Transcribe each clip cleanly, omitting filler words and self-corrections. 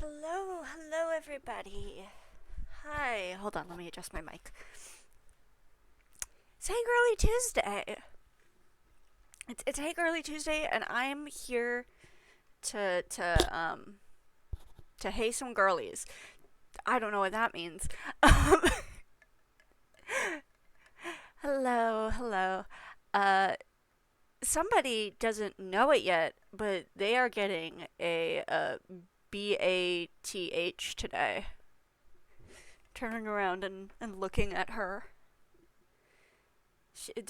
Hello everybody. Hi, hold on, let me adjust my mic. It's Hey Girlie Tuesday. It's Hey Girlie Tuesday, and I'm here to hey some girlies. I don't know what that means. Hello. Uh, Somebody doesn't know it yet, but they are getting a BATH today. Turning around and looking at her.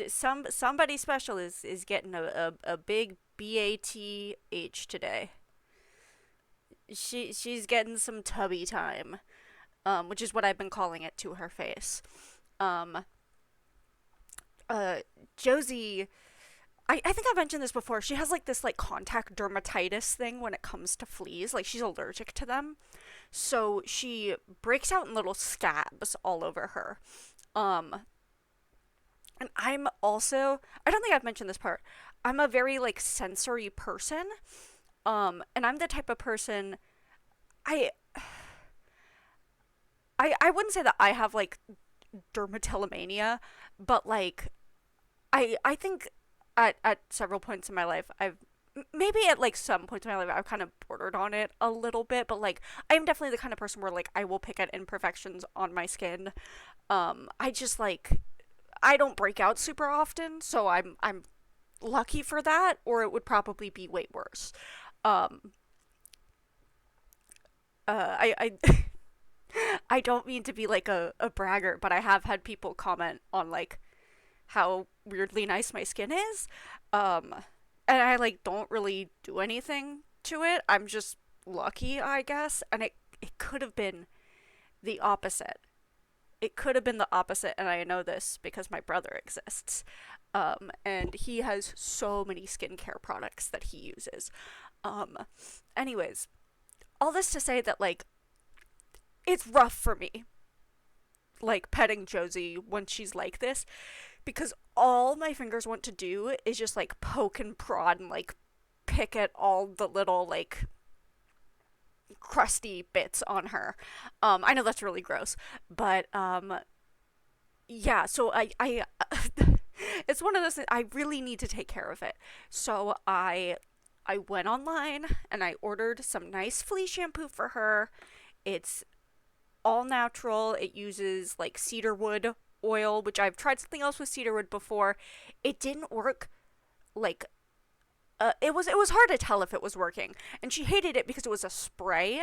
Somebody special is getting a big BATH today. She's getting some tubby time, which is what I've been calling it to her face. Um, Josie, I think I've mentioned this before. She has like this like contact dermatitis thing when it comes to fleas. Like she's allergic to them, so she breaks out in little scabs all over her. Um, and I'm also, I don't think I've mentioned this part. I'm a very like sensory person. And I'm the type of person I I wouldn't say that I have like dermatillomania, but like I think at several points in my life maybe at like some points in my life I've kind of bordered on it a little bit, but like I'm definitely the kind of person where like I will pick at imperfections on my skin. I just like I don't break out super often, so I'm lucky for that, or it would probably be way worse. Um, I I don't mean to be like a braggart, but I have had people comment on like how weirdly nice my skin is. Um, and I like don't really do anything to it. I'm just lucky, I guess. And it could have been the opposite. It could have been the opposite, and I know this because my brother exists. And he has so many skincare products that he uses. Um, Anyways, all this to say that like it's rough for me, like petting Josie when she's like this, because all my fingers want to do is just like poke and prod and like pick at all the little like crusty bits on her. I know that's really gross, but yeah. So I it's one of those things, I really need to take care of it. So I went online and I ordered some nice flea shampoo for her. It's all natural. It uses like cedarwood oil, which I've tried something else with cedarwood before. It didn't work like it was hard to tell if it was working. And she hated it because it was a spray.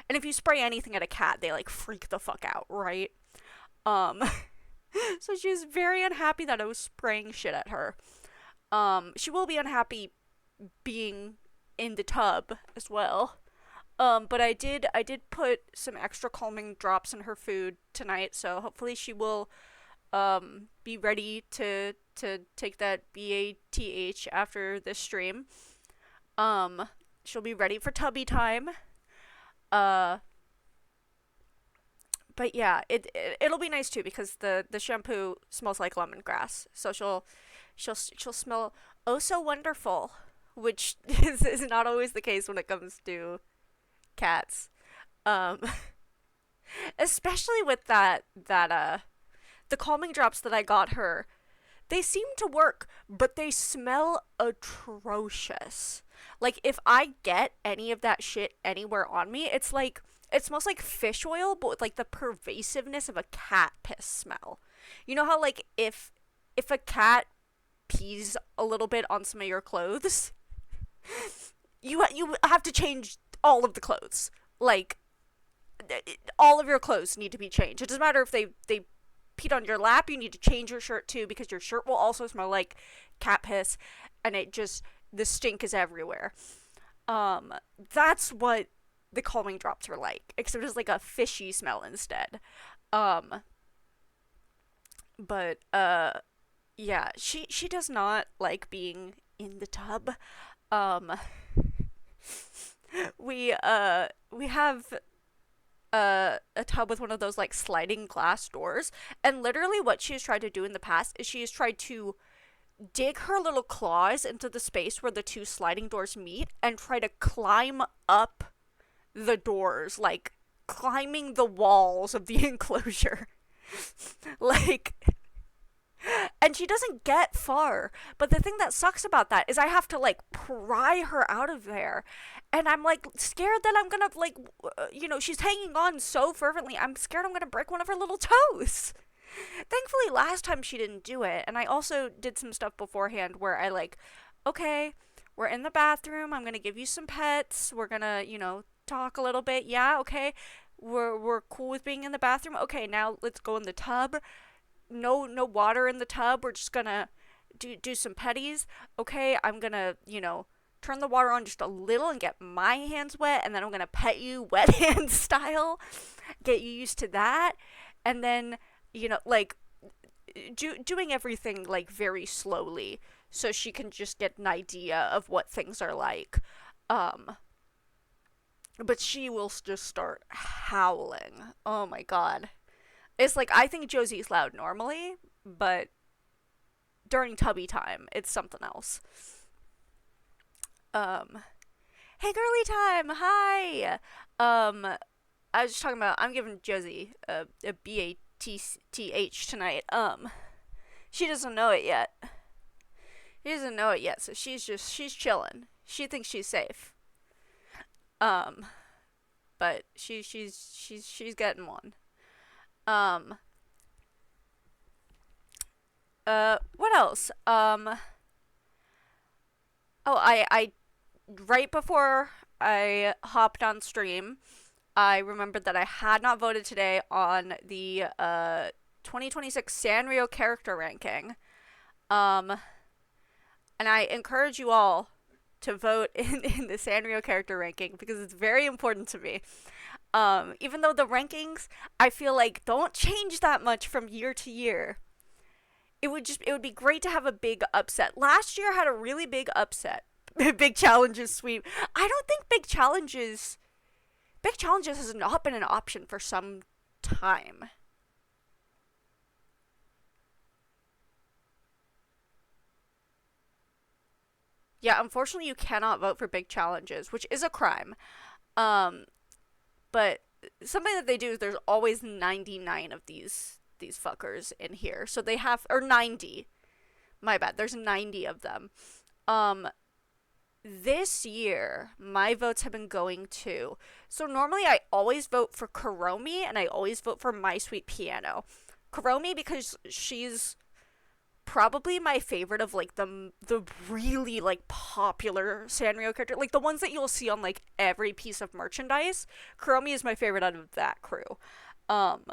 And if you spray anything at a cat, they like freak the fuck out, right? Um so she was very unhappy that I was spraying shit at her. She will be unhappy being in the tub as well. But I did put some extra calming drops in her food tonight, so hopefully she will be ready to take that BATH after this stream. She'll be ready for tubby time. Uh, but yeah, it'll be nice too because the shampoo smells like lemongrass, so she'll smell oh so wonderful, which is not always the case when it comes to cats. Um, Especially with that the calming drops that I got her, they seem to work, but they smell atrocious. Like if I get any of that shit anywhere on me, it's like it smells like fish oil, but with like the pervasiveness of a cat piss smell. You know how like if a cat pees a little bit on some of your clothes, you have to change all of the clothes. Like all of your clothes need to be changed. It doesn't matter if they peed on your lap, you need to change your shirt too because your shirt will also smell like cat piss, and it just the stink is everywhere. Um that's what the calming drops are like, except it's like a fishy smell instead. Um but yeah, she does not like being in the tub. Um we have a tub with one of those like sliding glass doors, and literally what she has tried to do in the past is she has tried to dig her little claws into the space where the two sliding doors meet and try to climb up the doors, like climbing the walls of the enclosure. Like, and she doesn't get far. But the thing that sucks about that is I have to like pry her out of there. And I'm like scared that I'm gonna like, she's hanging on so fervently. I'm scared I'm gonna break one of her little toes. Thankfully, last time she didn't do it. And I also did some stuff beforehand where I like, okay, we're in the bathroom. I'm gonna give you some pets. We're gonna, talk a little bit. Yeah, okay. We're cool with being in the bathroom. Okay, now let's go in the tub. No water in the tub. We're just gonna do some petties. Okay, I'm gonna, turn the water on just a little and get my hands wet, and then I'm gonna pet you wet hand style. Get you used to that. And then, like doing everything like very slowly so she can just get an idea of what things are like. Um but she will just start howling. Oh my god. It's like I think Josie's loud normally, but during tubby time, it's something else. Um, hey, girly time. Hi. Um, I was just talking about I'm giving Josie a BATTH tonight. She doesn't know it yet. She doesn't know it yet, so she's chilling. She thinks she's safe. Um, but she's getting one. Um, what else? Oh, I right before I hopped on stream, I remembered that I had not voted today on the 2026 Sanrio character ranking. Um, and I encourage you all to vote in the Sanrio character ranking because it's very important to me. Even though the rankings I feel like don't change that much from year to year. It would be great to have a big upset. Last year had a really big upset. Big challenges sweep. I don't think big challenges has not been an option for some time. Yeah, unfortunately you cannot vote for big challenges, which is a crime. Um, but something that they do is there's always 99 of these fuckers in here. So they have or 90. My bad. There's 90 of them. Um this year my votes have been going to. So normally I always vote for Kuromi and I always vote for My Sweet Piano. Kuromi because she's probably my favorite of like the really like popular Sanrio character, like the ones that you'll see on like every piece of merchandise. Kuromi is my favorite out of that crew. Um,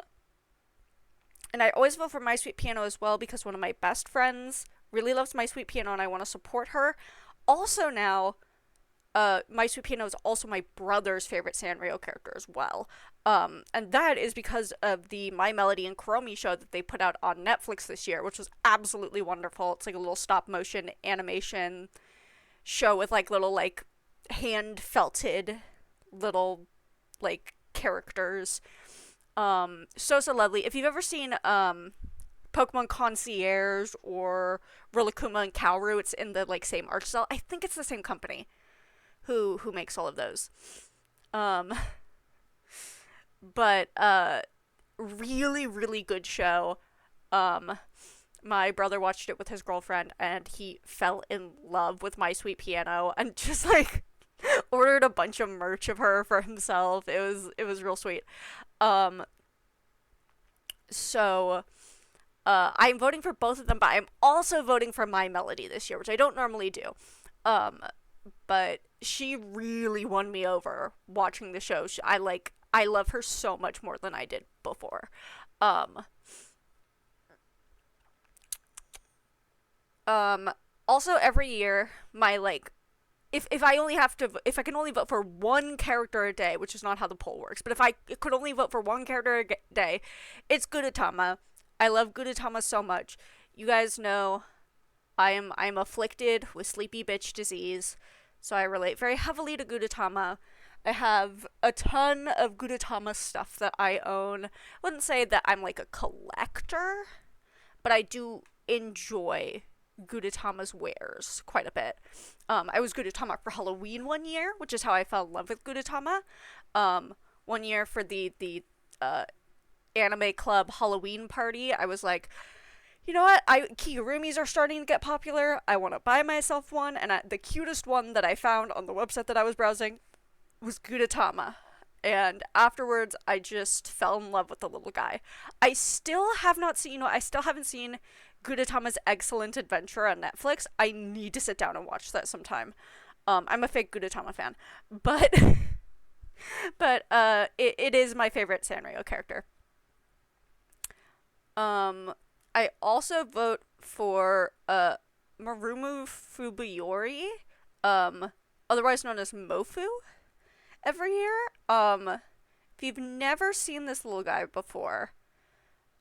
and I always vote for My Sweet Piano as well because one of my best friends really loves My Sweet Piano and I want to support her. Also now, My Sweet Piano is also my brother's favorite Sanrio character as well. And that is because of the My Melody and Kuromi show that they put out on Netflix this year, which was absolutely wonderful. It's like a little stop motion animation show with like little like hand felted little like characters. So lovely. If you've ever seen Pokemon Concierge or Rillakkuma and Kaoru, it's in the like same art style. I think it's the same company who makes all of those. Um but really really good show. Um my brother watched it with his girlfriend and he fell in love with My Sweet Piano and just like ordered a bunch of merch of her for himself. It was real sweet. Um so I'm voting for both of them, but I'm also voting for My Melody this year, which I don't normally do. Um, but she really won me over watching the show. I love her so much more than I did before. Um, um, Also every year, my like, if I can only vote for one character a day, which is not how the poll works, but if I could only vote for one character a day, it's Gudetama. I love Gudetama so much. You guys know I'm afflicted with sleepy bitch disease, so I relate very heavily to Gudetama. I have a ton of Gudetama stuff that I own. I wouldn't say that I'm like a collector, but I do enjoy Gudetama's wares quite a bit. I was Gudetama for Halloween one year, which is how I fell in love with Gudetama. Um, one year for the uh anime club Halloween party, I was like, you know what? Kigurumis are starting to get popular. I want to buy myself one, and the cutest one that I found on the website that I was browsing was Gudetama. And afterwards, I just fell in love with the little guy. I still have not seen, I still haven't seen Gudetama's Excellent Adventure on Netflix. I need to sit down and watch that sometime. I'm a fake Gudetama fan, but it is my favorite Sanrio character. Um, I also vote for Marumu Fubuyori, um, otherwise known as Mofu, every year. If you've never seen this little guy before,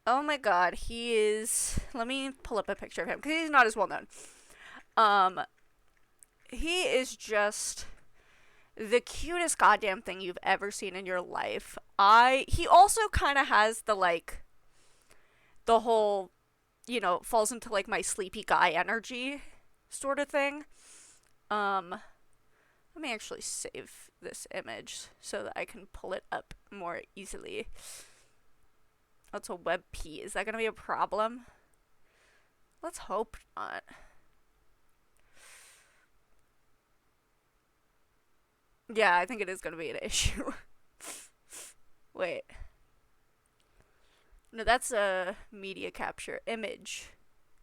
oh my god, he is. Let me pull up a picture of him because he's not as well known. Um, he is just the cutest goddamn thing you've ever seen in your life. He also kind of has the whole, falls into like my sleepy guy energy sort of thing. Um, Let me actually save this image so that I can pull it up more easily. That's a WebP. Is that going to be a problem? Let's hope not. Yeah, I think it is going to be an issue. Wait. No, that's a media capture image.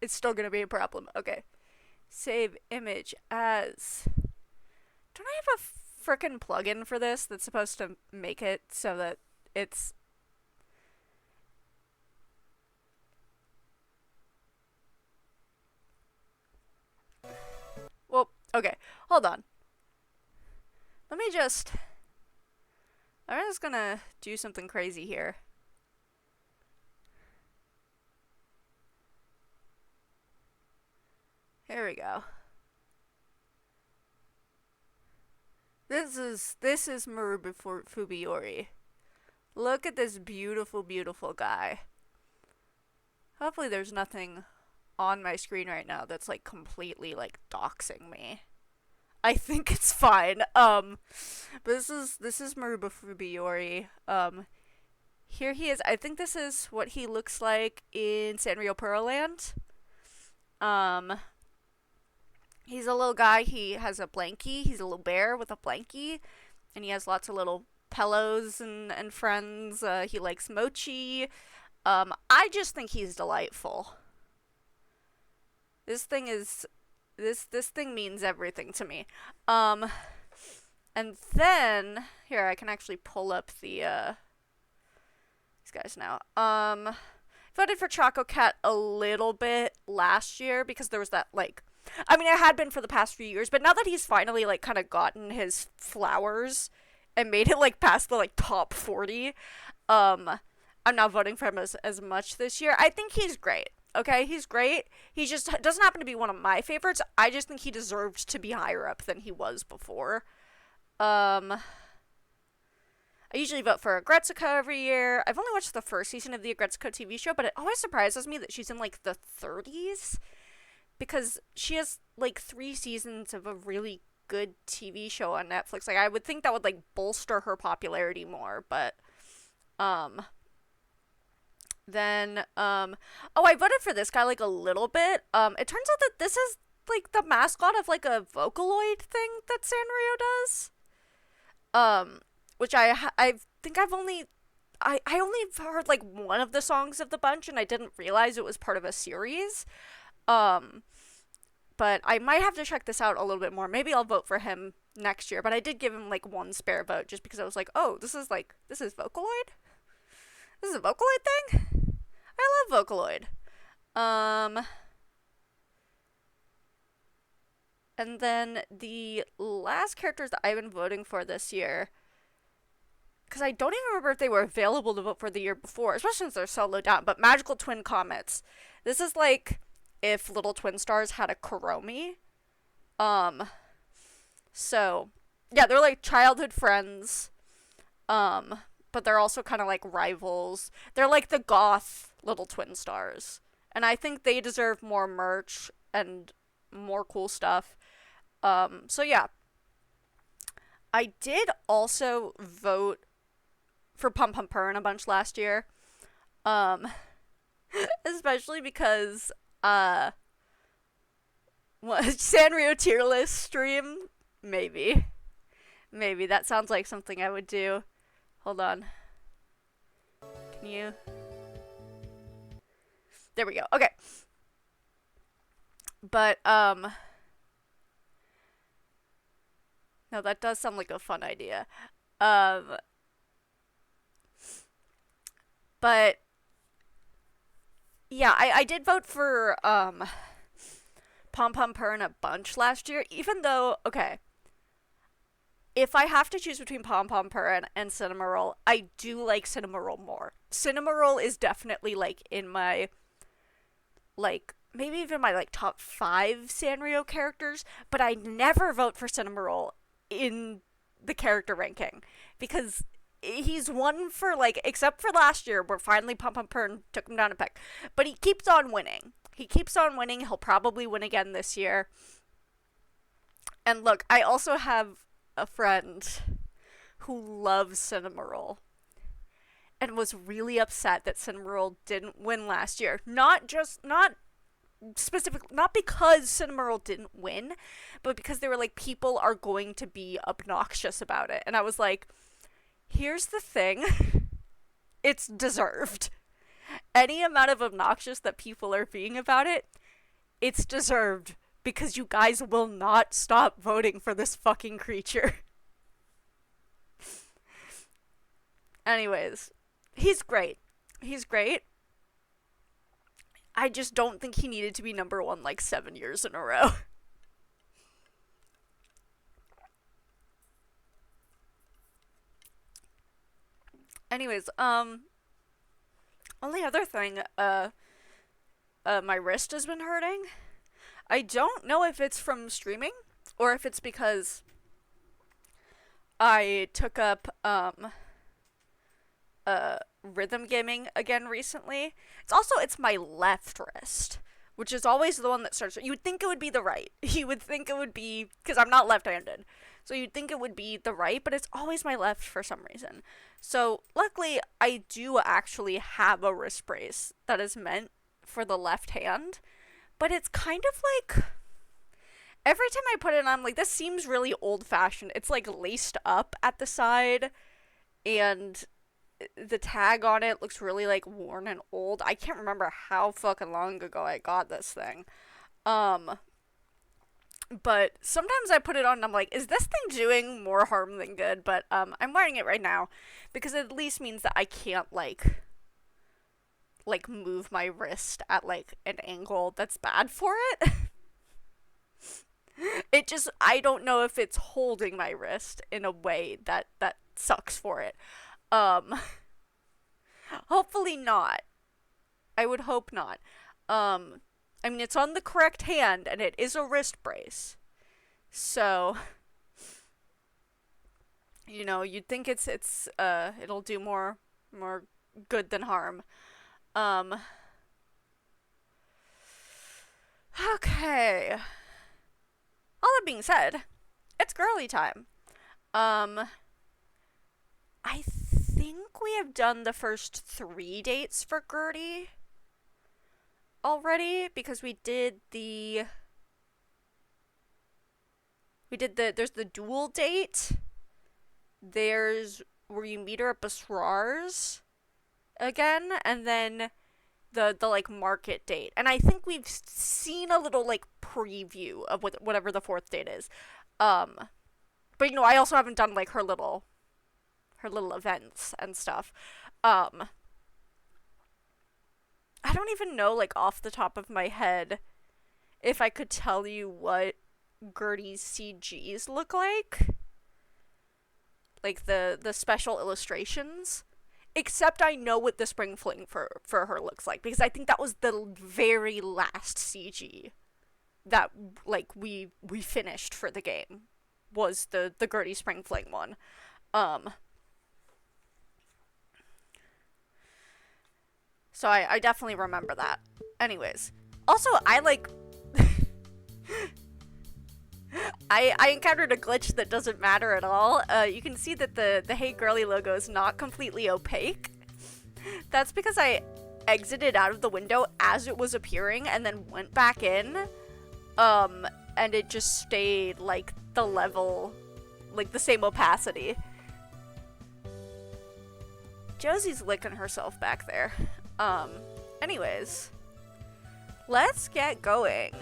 It's still going to be a problem. Okay. Save image as. Don't I have a frickin' plugin for this that's supposed to make it so that it's. Well, okay. Hold on. Let me just. I'm just gonna do something crazy here. Here we go. This is Marubu Fubiyori. Look at this beautiful, beautiful guy. Hopefully there's nothing on my screen right now that's like completely like doxing me. I think it's fine. But this is Marubu Fubiyori. Here he is. I think this is what he looks like in Sanrio Pearl Land. Um, he's a little guy. He has a blankie. He's a little bear with a blankie, and he has lots of little pillows and friends. He likes mochi. I just think he's delightful. This thing is this thing means everything to me. Um, and then here I can actually pull up these guys now. Voted for Choco Cat a little bit last year because there was that like. I mean, I had been for the past few years, but now that he's finally like kind of gotten his flowers and made it like past the like top 40, um, I'm not voting for him as much this year. I think he's great. Okay, he's great. He just doesn't happen to be one of my favorites. I just think he deserved to be higher up than he was before. Um, I usually vote for Agretsuko every year. I've only watched the first season of the Agretsuko TV show, but it always surprises me that she's in like the 30s because she has like 3 seasons of a really good TV show on Netflix. Like I would think that would like bolster her popularity more, but um then oh, I voted for this guy like a little bit. It turns out that this is like the mascot of like a Vocaloid thing that Sanrio does. Um which I think I only heard like one of the songs of the bunch and I didn't realize it was part of a series. Um but I might have to check this out a little bit more. Maybe I'll vote for him next year, but I did give him like one spare vote just because I was like, "Oh, this is Vocaloid? This is a Vocaloid thing? I love Vocaloid." Um and then the last characters that I've been voting for this year, because I don't even remember if they were available to vote for the year before, especially since they're so low down, but Magical Twin Comets. This is like if Little Twin Stars had a Kuromi. Um, so, yeah, they're like childhood friends, but they're also kind of like rivals. They're like the goth Little Twin Stars. And I think they deserve more merch and more cool stuff. So yeah, I did also vote for Pum Pum Purin a bunch last year. Um, especially because uh what, Sanrio tier list stream? Maybe. Maybe. That sounds like something I would do. Hold on. Can you? There we go. Okay. But, no, that does sound like a fun idea. Um, but, yeah, I did vote for, Pom Pom Purin a bunch last year, even though, okay, if I have to choose between Pom Pom Purin and Cinnamoroll, I do like Cinnamoroll more. Cinnamoroll is definitely, like, in my, like, maybe even my, like, top 5 Sanrio characters, but I never vote for Cinnamoroll in the character ranking because he's one for, like, except for last year where finally Pum Pum Purin took him down a peg, but he keeps on winning. He keeps on winning. He'll probably win again this year. And look, I also have a friend who loves Cinnamoroll and was really upset that Cinnamoroll didn't win last year. Not specific, not because Cinnamoroll didn't win, but because they were like, people are going to be obnoxious about it. And I was like, here's the thing. It's deserved. Any amount of obnoxious that people are being about it, it's deserved. Because you guys will not stop voting for this fucking creature. Anyways, he's great. He's great. I just don't think he needed to be number one like 7 years in a row. Anyways, only other thing, my wrist has been hurting. I don't know if it's from streaming or if it's because I took up rhythm gaming again recently. It's my left wrist, which is always the one that starts. You would think it would be the right. You would think it would be because I'm not left-handed. So you'd think it would be the right, but it's always my left for some reason. So luckily I do actually have a wrist brace that is meant for the left hand, but it's kind of like every time I put it on, I'm like, this seems really old-fashioned. It's like laced up at the side, and the tag on it looks really like worn and old. I can't remember how fucking long ago I got this thing. But sometimes I put it on and I'm like, is this thing doing more harm than good? But I'm wearing it right now because it at least means that I can't like move my wrist at like an angle that's bad for it. It just, I don't know if it's holding my wrist in a way that sucks for it. Um Hopefully not. I would hope not. I mean, it's on the correct hand and it is a wrist brace. So, you'd think it'll do more good than harm. Um okay. All that being said, it's girly time. Um I think we have done the first 3 dates for Gertie already because there's the dual date. There's where you meet her at Basrar's again, and then the like market date. And I think we've seen a little like preview of whatever the 4th date is. But I also haven't done like her little events and stuff. I don't even know, like, off the top of my head if I could tell you what Gertie's CGs look like. Like, the special illustrations. Except I know what the Spring Fling for her looks like. Because I think that was the very last CG that, like, we finished for the game. Was the Gertie Spring Fling one. So I definitely remember that. Anyways. Also, I encountered a glitch that doesn't matter at all. You can see that the Hey Girlie logo is not completely opaque. That's because I exited out of the window as it was appearing and then went back in. And it just stayed like the level, like the same opacity. Josie's licking herself back there. Anyways, let's get going.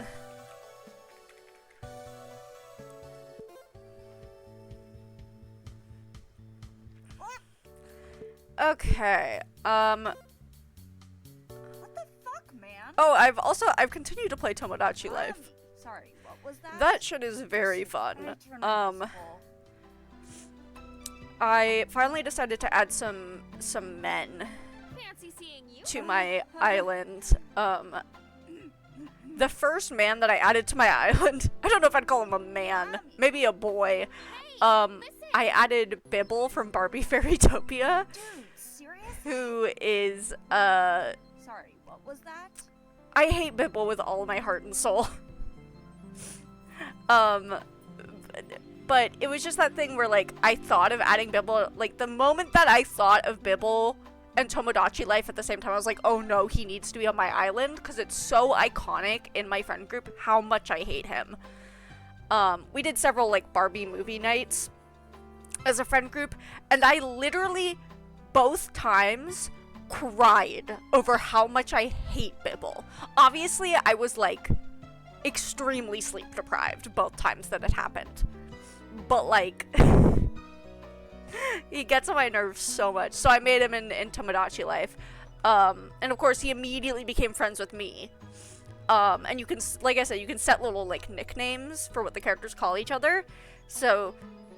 Okay, What the fuck, man? oh, I've continued to play Tomodachi Life. Sorry, what was that? That shit is very fun. My turn is full. I finally decided to add some men Fancy seeing you. to my island. The first man that I added to my island, I don't know if I'd call him a man, maybe a boy. Listen. I added Bibble from Barbie Fairytopia, Dude, serious? who is, Sorry, what was that? I hate Bibble with all of my heart and soul. But it was just that thing where, like, I thought of adding Bibble, like, the moment that I thought of Bibble and Tomodachi Life at the same time, I was like, oh no, he needs to be on my island, because it's so iconic in my friend group how much I hate him. We did several, like, Barbie movie nights as a friend group, and I literally, both times, cried over how much I hate Bibble. Obviously, I was, like, extremely sleep deprived both times that it happened. But, like, he gets on my nerves so much. So I made him in Tomodachi Life. And of course, he immediately became friends with me. And you can, like I said, you can set little, like, nicknames for what the characters call each other. So,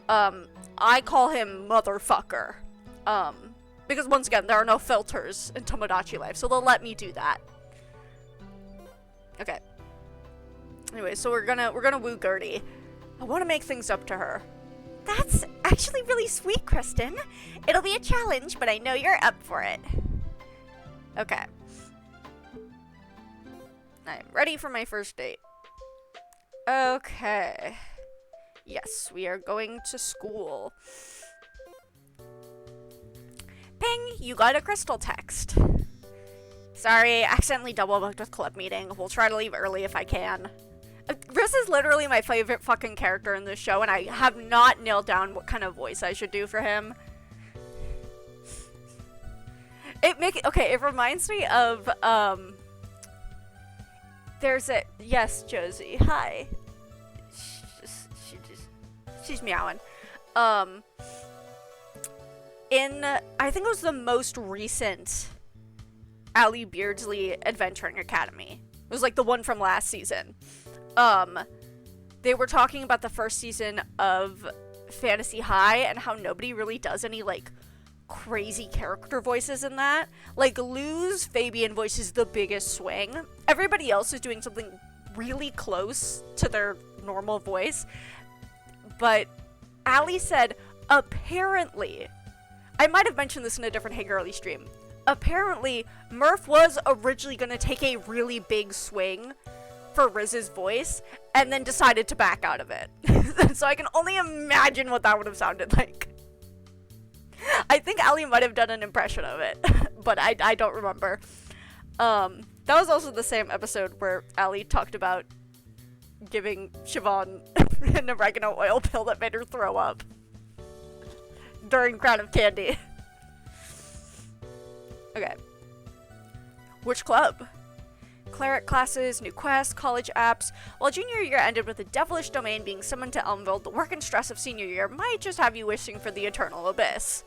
I call him Motherfucker. Because once again, there are no filters in Tomodachi Life, so they'll let me do that. Okay. Anyway, so we're gonna woo Gertie. I want to make things up to her. That's actually really sweet, Kristen. It'll be a challenge, but I know you're up for it. Okay. I'm ready for my first date. Okay. Yes, we are going to school. Ping, you got a Crystal text. Sorry, accidentally double booked with club meeting. We'll try to leave early if I can. Riz is literally my favorite fucking character in this show, and I have not nailed down what kind of voice I should do for him. It reminds me of, there's a, yes, Josie, hi. She's meowing. I think it was the most recent Allie Beardsley Adventuring Academy. It was like the one from last season. They were talking about the first season of Fantasy High and how nobody really does any, like, crazy character voices in that. Like, Lou's Fabian voice is the biggest swing. Everybody else is doing something really close to their normal voice. But Allie said, apparently, I might have mentioned this in a different Hey Girlie stream. Apparently, Murph was originally going to take a really big swing for Riz's voice, and then decided to back out of it. So I can only imagine what that would have sounded like. I think Allie might have done an impression of it, but I don't remember. That was also the same episode where Allie talked about giving Siobhan an oregano oil pill that made her throw up during Crown of Candy. Okay. Which club? Cleric classes, new quests, college apps. While junior year ended with a devilish domain being summoned to Elmville, the work and stress of senior year might just have you wishing for the eternal abyss.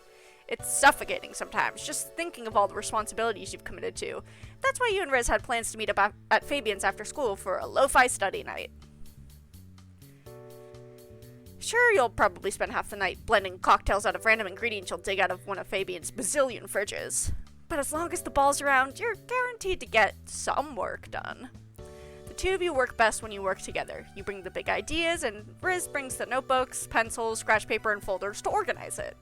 It's suffocating sometimes, just thinking of all the responsibilities you've committed to. That's why you and Riz had plans to meet up at Fabian's after school for a lo-fi study night. Sure, you'll probably spend half the night blending cocktails out of random ingredients you'll dig out of one of Fabian's bazillion fridges. But as long as the ball's around, you're guaranteed to get some work done. The two of you work best when you work together. You bring the big ideas, and Riz brings the notebooks, pencils, scratch paper, and folders to organize it.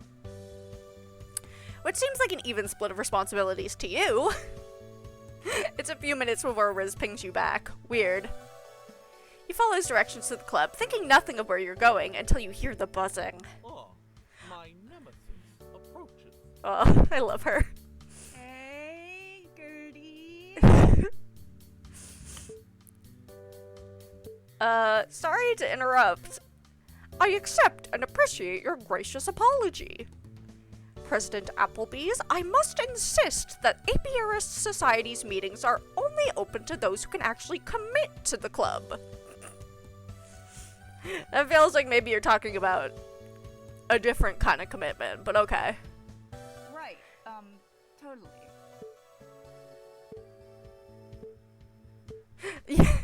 Which seems like an even split of responsibilities to you. It's a few minutes before Riz pings you back. Weird. You follow his directions to the club, thinking nothing of where you're going until you hear the buzzing. Oh, my nemesis approaches. Oh, I love her. Hey, Gertie. Sorry to interrupt. I accept and appreciate your gracious apology. President Applebee's, I must insist that Apiarist Society's meetings are only open to those who can actually commit to the club. That feels like maybe you're talking about a different kind of commitment, but okay. Right, totally. Yeah.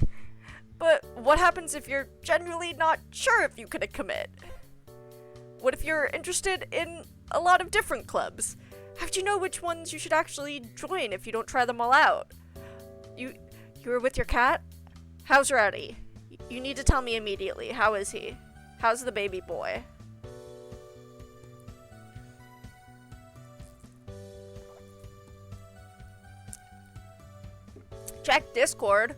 But what happens if you're genuinely not sure if you can commit? What if you're interested in a lot of different clubs? How do you know which ones you should actually join if you don't try them all out? You were with your cat? How's Rowdy? You need to tell me immediately. How is he? How's the baby boy? Check Discord.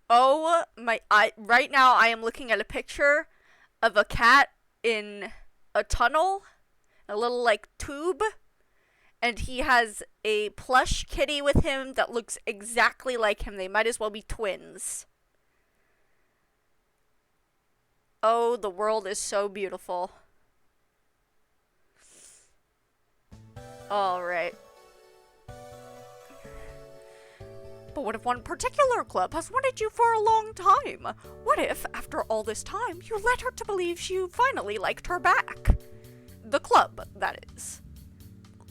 Oh my, right now I am looking at a picture of a cat in a tunnel, a little like tube, and he has a plush kitty with him that looks exactly like him. They might as well be twins. Oh, the world is so beautiful. Alright. But what if one particular club has wanted you for a long time? What if, after all this time, you led her to believe you finally liked her back? The club, that is.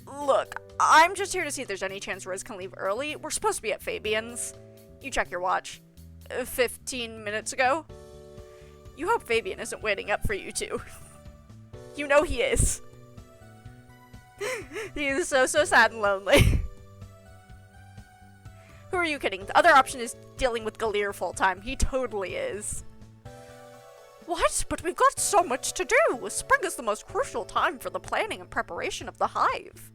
Look, I'm just here to see if there's any chance Riz can leave early. We're supposed to be at Fabian's. You check your watch. 15 minutes ago? You hope Fabian isn't waiting up for you two. You know he is. He is so sad and lonely. Who are you kidding? The other option is dealing with Galir full-time. He totally is. What? But we've got so much to do! Spring is the most crucial time for the planning and preparation of the hive.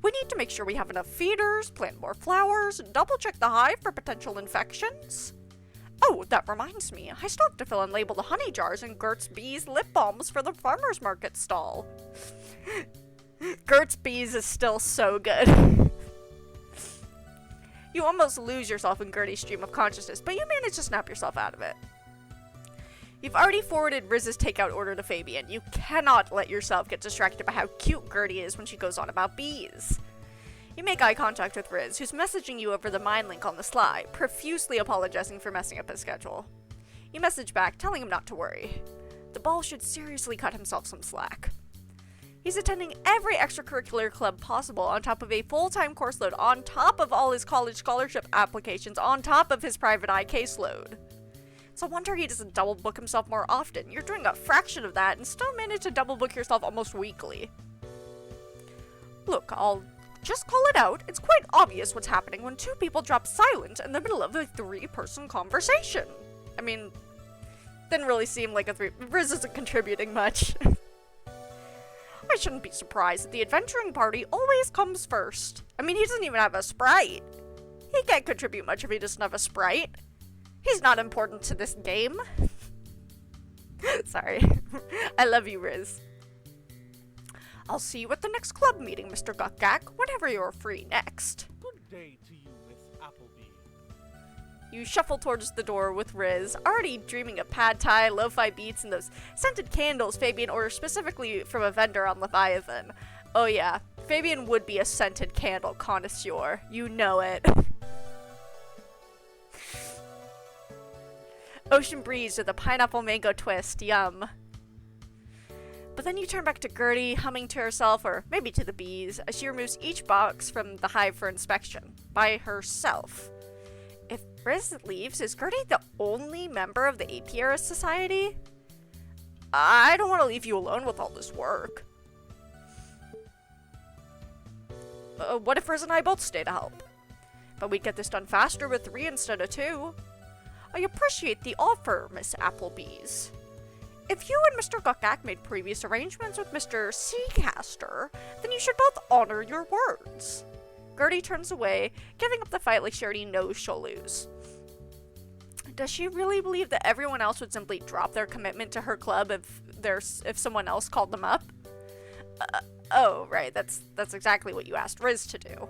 We need to make sure we have enough feeders, plant more flowers, double-check the hive for potential infections. Oh, that reminds me. I still have to fill and label the honey jars and Gert's Bees lip balms for the farmer's market stall. Gert's Bees is still so good. You almost lose yourself in Gertie's stream of consciousness, but you manage to snap yourself out of it. You've already forwarded Riz's takeout order to Fabian. You cannot let yourself get distracted by how cute Gertie is when she goes on about bees. You make eye contact with Riz, who's messaging you over the mind link on the sly, profusely apologizing for messing up his schedule. You message back, telling him not to worry. The ball should seriously cut himself some slack. He's attending every extracurricular club possible on top of a full-time course load, on top of all his college scholarship applications, on top of his private eye caseload. It's a wonder he doesn't double book himself more often. You're doing a fraction of that and still manage to double book yourself almost weekly. Look, I'll just call it out. It's quite obvious what's happening when two people drop silent in the middle of a three-person conversation. I mean, didn't really seem like a three. Riz isn't contributing much. I shouldn't be surprised that the adventuring party always comes first. I mean, he doesn't even have a sprite. He can't contribute much if he doesn't have a sprite. He's not important to this game. Sorry. I love you, Riz. I'll see you at the next club meeting, Mr. Guckgack, whenever you're free next. Good day to you, Miss Appleby. You shuffle towards the door with Riz, already dreaming of pad thai, lo-fi beats, and those scented candles Fabian orders specifically from a vendor on Leviathan. Oh yeah, Fabian would be a scented candle connoisseur. You know it. Ocean breeze with a pineapple mango twist. Yum. But then you turn back to Gertie, humming to herself, or maybe to the bees, as she removes each box from the hive for inspection. By herself. If Riz leaves, is Gertie the only member of the Apiarist Society? I don't want to leave you alone with all this work. What if Riz and I both stay to help? But we'd get this done faster with 3 instead of 2. I appreciate the offer, Miss Applebee's. If you and Mr. Guckgack made previous arrangements with Mr. Seacaster, then you should both honor your words. Gertie turns away, giving up the fight like she already knows she'll lose. Does she really believe that everyone else would simply drop their commitment to her club if someone else called them up? Oh, right, that's exactly what you asked Riz to do.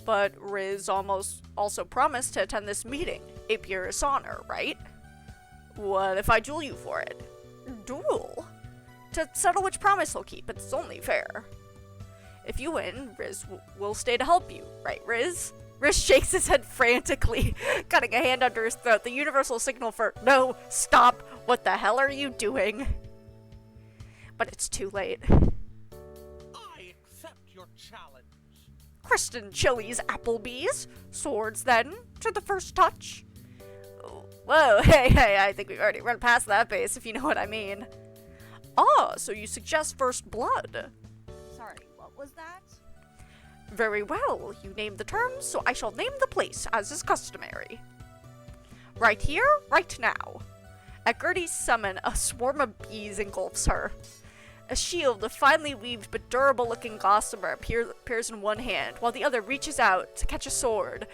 But Riz also promised to attend this meeting, a purist honor, right? What if I duel you for it? Duel? To settle which promise he'll keep, it's only fair. If you win, Riz will stay to help you, right, Riz? Riz shakes his head frantically, cutting a hand under his throat, the universal signal for, no, stop, what the hell are you doing? But it's too late. I accept your challenge. Kristen Chili's Applebee's. Swords, then, to the first touch. Whoa, hey, I think we've already run past that base, if you know what I mean. Ah, so you suggest first blood. Sorry, what was that? Very well, you named the terms, so I shall name the place, as is customary. Right here, right now. At Gertie's summon, a swarm of bees engulfs her. A shield of finely weaved but durable-looking gossamer appears in one hand, while the other reaches out to catch a sword,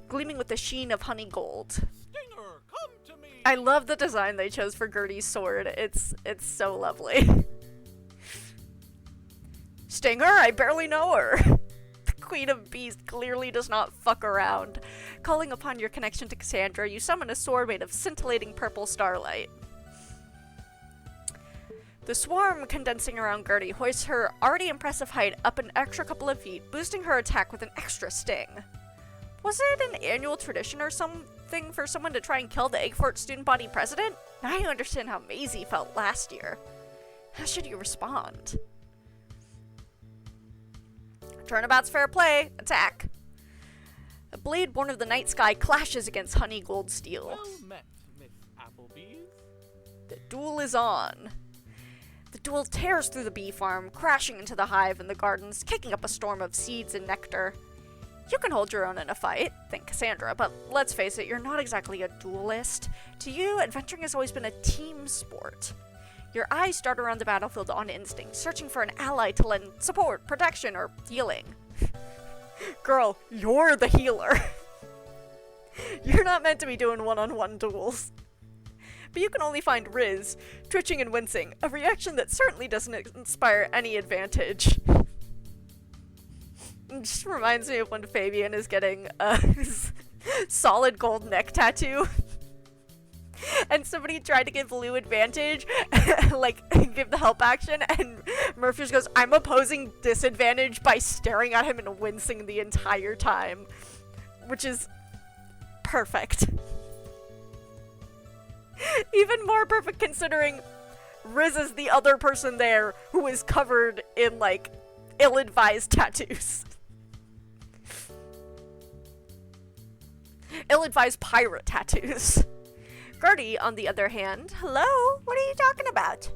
gleaming with the sheen of honey gold. Stinger, come to me. I love the design they chose for Gertie's sword. It's so lovely. Stinger, I barely know her. The Queen of Bees clearly does not fuck around. Calling upon your connection to Cassandra, you summon a sword made of scintillating purple starlight. The swarm condensing around Gertie hoists her already impressive height up an extra couple of feet, boosting her attack with an extra sting. Was it an annual tradition or something for someone to try and kill the Eggfort student body president? Now I understand how Maisie felt last year. How should you respond? Turnabout's fair play. Attack. A blade born of the night sky clashes against honey gold steel. Well met, Miss Applebee's. The duel is on. The duel tears through the bee farm, crashing into the hive and the gardens, kicking up a storm of seeds and nectar. You can hold your own in a fight, think Cassandra, but let's face it, you're not exactly a duelist. To you, adventuring has always been a team sport. Your eyes dart around the battlefield on instinct, searching for an ally to lend support, protection, or healing. Girl, you're the healer. You're not meant to be doing one-on-one duels. But you can only find Riz, twitching and wincing, a reaction that certainly doesn't inspire any advantage. It just reminds me of when Fabian is getting a solid gold neck tattoo. And somebody tried to give Lou advantage, like, give the help action, and Murphy just goes, I'm opposing disadvantage by staring at him and wincing the entire time. Which is perfect. Even more perfect considering Riz is the other person there who is covered in, like, ill-advised tattoos. Ill-advised pirate tattoos. Gertie, on the other hand, hello? What are you talking about?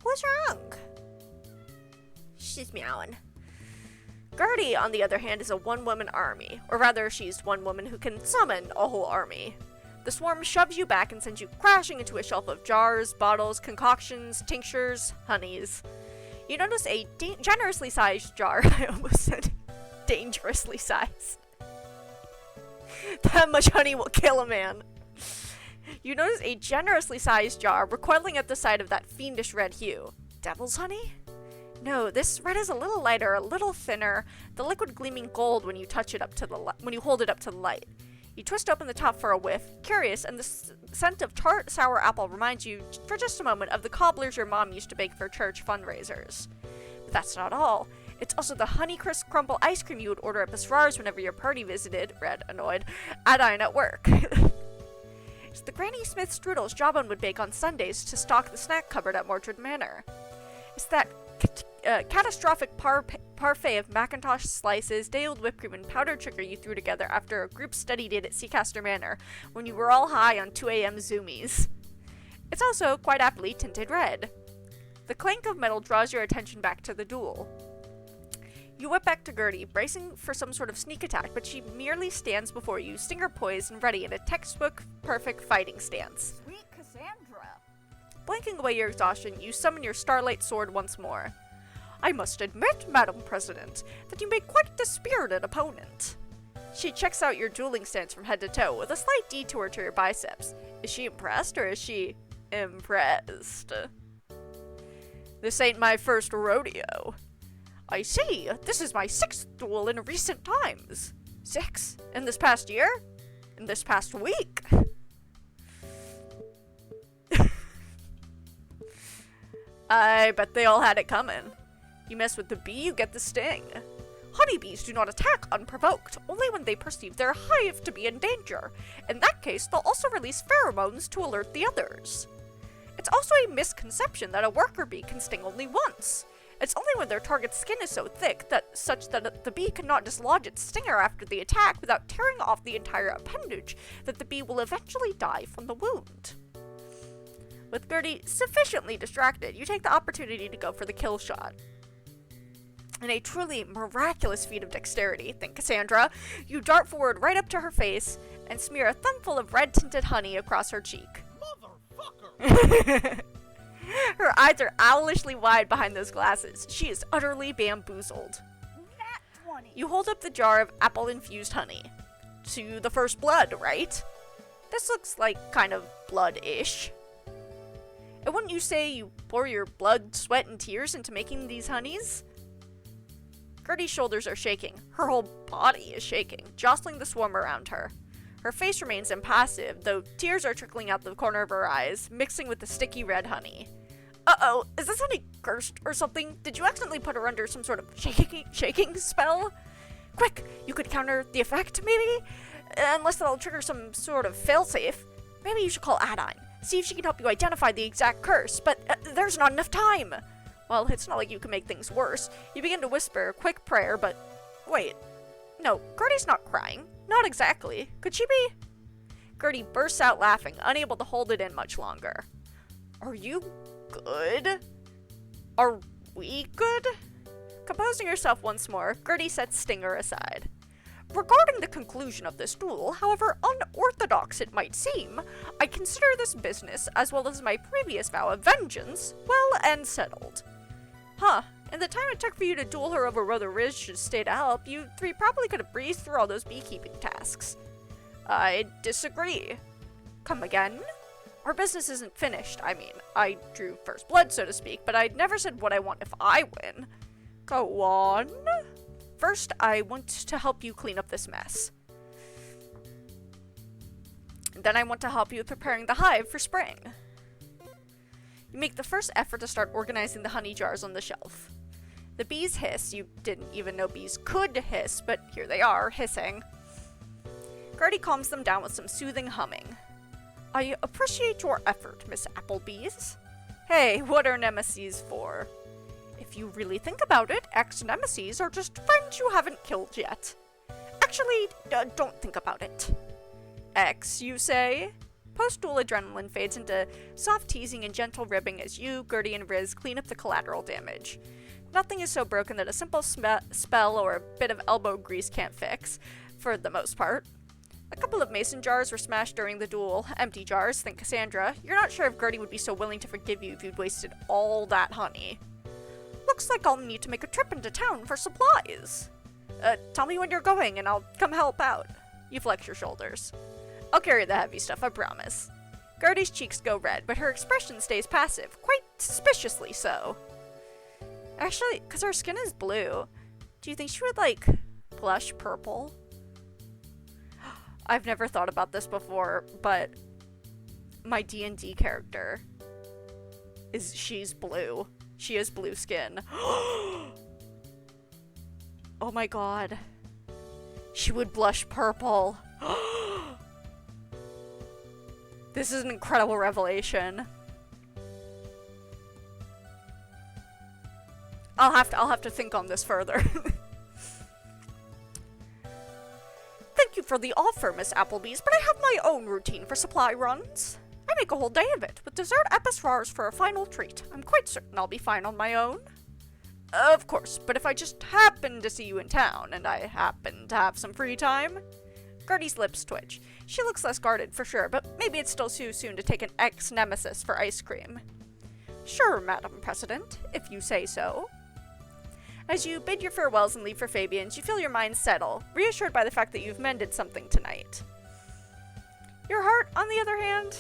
What's wrong? She's meowing. Gertie, on the other hand, is a one-woman army. Or rather, she's one woman who can summon a whole army. The swarm shoves you back and sends you crashing into a shelf of jars, bottles, concoctions, tinctures, honeys. You notice a generously sized jar. I almost said dangerously sized. That much honey will kill a man. You notice a generously sized jar recoiling at the sight of that fiendish red hue. Devil's honey? No, this red is a little lighter, a little thinner, the liquid gleaming gold when you touch it up to the when you hold it up to the light. You twist open the top for a whiff, curious, and the scent of tart sour apple reminds you for just a moment of the cobblers your mom used to bake for church fundraisers. But that's not all. It's also the Honeycrisp crumble ice cream you would order at Bisrar's whenever your party visited, Red, annoyed, Adine at work. It's the Granny Smith strudels Jawbone would bake on Sundays to stock the snack cupboard at Mordred Manor. It's that catastrophic parfait of Macintosh slices, day-old whipped cream, and powdered sugar you threw together after a group study date at Seacaster Manor when you were all high on 2 a.m. zoomies. It's also quite aptly tinted red. The clank of metal draws your attention back to the duel. You whip back to Gertie, bracing for some sort of sneak attack, but she merely stands before you, stinger poised and ready in a textbook-perfect fighting stance. Sweet Cassandra. Blinking away your exhaustion, you summon your starlight sword once more. I must admit, Madam President, that you make quite a spirited opponent. She checks out your dueling stance from head to toe with a slight detour to your biceps. Is she impressed or is she impressed? This ain't my first rodeo. I see. This is my 6th duel in recent times. 6? In this past year? In this past week? I bet they all had it coming. You mess with the bee, you get the sting. Honeybees do not attack unprovoked, only when they perceive their hive to be in danger. In that case, they'll also release pheromones to alert the others. It's also a misconception that a worker bee can sting only once. It's only when their target's skin is so thick such that the bee cannot dislodge its stinger after the attack without tearing off the entire appendage that the bee will eventually die from the wound. With Gertie sufficiently distracted, you take the opportunity to go for the kill shot. In a truly miraculous feat of dexterity, think Cassandra, you dart forward right up to her face and smear a thumbful of red-tinted honey across her cheek. Motherfucker! Her eyes are owlishly wide behind those glasses. She is utterly bamboozled. Nat 20. You hold up the jar of apple-infused honey. To the first blood, right? This looks like kind of blood-ish. And wouldn't you say you pour your blood, sweat, and tears into making these honeys? Gertie's shoulders are shaking. Her whole body is shaking, jostling the swarm around her. Her face remains impassive, though tears are trickling out the corner of her eyes, mixing with the sticky red honey. Uh-oh, is this honey cursed or something? Did you accidentally put her under some sort of shaking spell? Quick, you could counter the effect, maybe? Unless that'll trigger some sort of failsafe. Maybe you should call Adine. See if she can help you identify the exact curse, but there's not enough time. Well, it's not like you can make things worse. You begin to whisper a quick prayer, but wait. No, Gertie's not crying. Not exactly. Could she be? Gertie bursts out laughing, unable to hold it in much longer. Are you good? Are we good? Composing herself once more, Gertie sets Stinger aside. Regarding the conclusion of this duel, however unorthodox it might seem, I consider this business, as well as my previous vow of vengeance, well and settled. Huh, in the time it took for you to duel her over whether Riz should stay to help, you three probably could have breezed through all those beekeeping tasks. I disagree. Come again? Our business isn't finished. I mean, I drew first blood, so to speak, but I never said what I want if I win. Go on. First, I want to help you clean up this mess. Then I want to help you with preparing the hive for spring. You make the first effort to start organizing the honey jars on the shelf. The bees hiss. You didn't even know bees could hiss, but here they are, hissing. Gertie calms them down with some soothing humming. I appreciate your effort, Miss Applebees. Hey, what are nemesis for? If you really think about it, ex-nemesis are just friends you haven't killed yet. Actually, don't think about it. X, you say? Post-duel adrenaline fades into soft teasing and gentle ribbing as you, Gertie, and Riz clean up the collateral damage. Nothing is so broken that a simple spell or a bit of elbow grease can't fix, for the most part. A couple of mason jars were smashed during the duel. Empty jars, think Cassandra. You're not sure if Gertie would be so willing to forgive you if you'd wasted all that honey. Looks like I'll need to make a trip into town for supplies. Tell me when you're going and I'll come help out. You flex your shoulders. I'll carry the heavy stuff, I promise. Gertie's cheeks go red, but her expression stays passive, quite suspiciously so. Actually, because her skin is blue, do you think she would, like, blush purple? I've never thought about this before, but my D&D character she's blue. She has blue skin. Oh my god. She would blush purple. This is an incredible revelation. I'll have to think on this further. Thank you for the offer, Miss Applebee's, but I have my own routine for supply runs. I make a whole day of it, with dessert epissoirs for a final treat. I'm quite certain I'll be fine on my own. Of course, but if I just happen to see you in town, and I happen to have some free time... Gertie's lips twitch. She looks less guarded for sure, but maybe it's still too soon to take an ex-nemesis for ice cream. Sure, Madam President, if you say so. As you bid your farewells and leave for Fabian's, you feel your mind settle, reassured by the fact that you've mended something tonight. Your heart, on the other hand?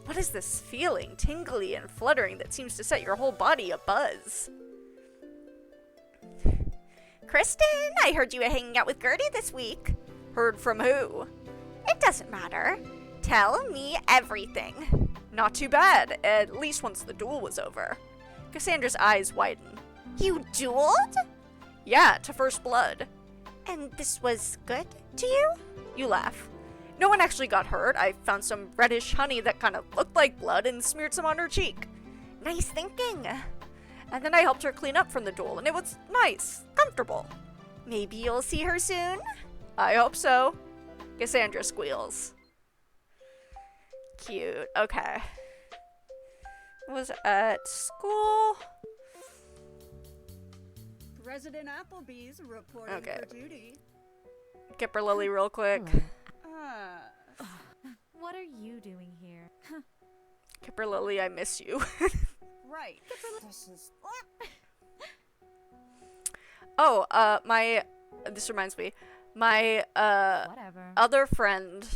What is this feeling, tingly and fluttering, that seems to set your whole body abuzz? Kristen, I heard you were hanging out with Gertie this week. Heard from who? It doesn't matter. Tell me everything. Not too bad, at least once the duel was over. Cassandra's eyes widen. You dueled? Yeah, to first blood. And this was good to you? You laugh. No one actually got hurt. I found some reddish honey that kind of looked like blood and smeared some on her cheek. Nice thinking. And then I helped her clean up from the duel, and it was nice, comfortable. Maybe you'll see her soon? I hope so. Cassandra squeals. Cute. Okay. Was at school. President Applebee's reporting Okay. for duty. Kipper Lily real quick. What are you doing here? Kipper Lily, I miss you. Right. This is. Oh, this reminds me. My, Whatever. other friend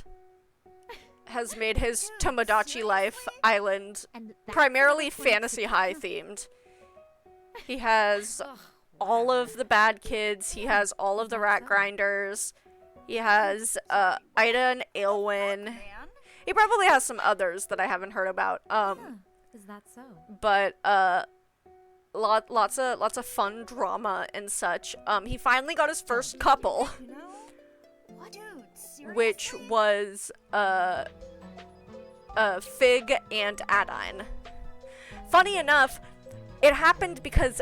has made his Tomodachi Life island And that's primarily what I'm going Fantasy to- High themed. He has Ugh, all whatever. of the bad kids. He has all of the rat grinders. He has, Ida and Aylwin. Man? He probably has some others that I haven't heard about. Huh, is that so? But lots of fun drama and such. He finally got his first couple, You know? What? Dude, seriously? which was Fig and Adine. Funny enough, it happened because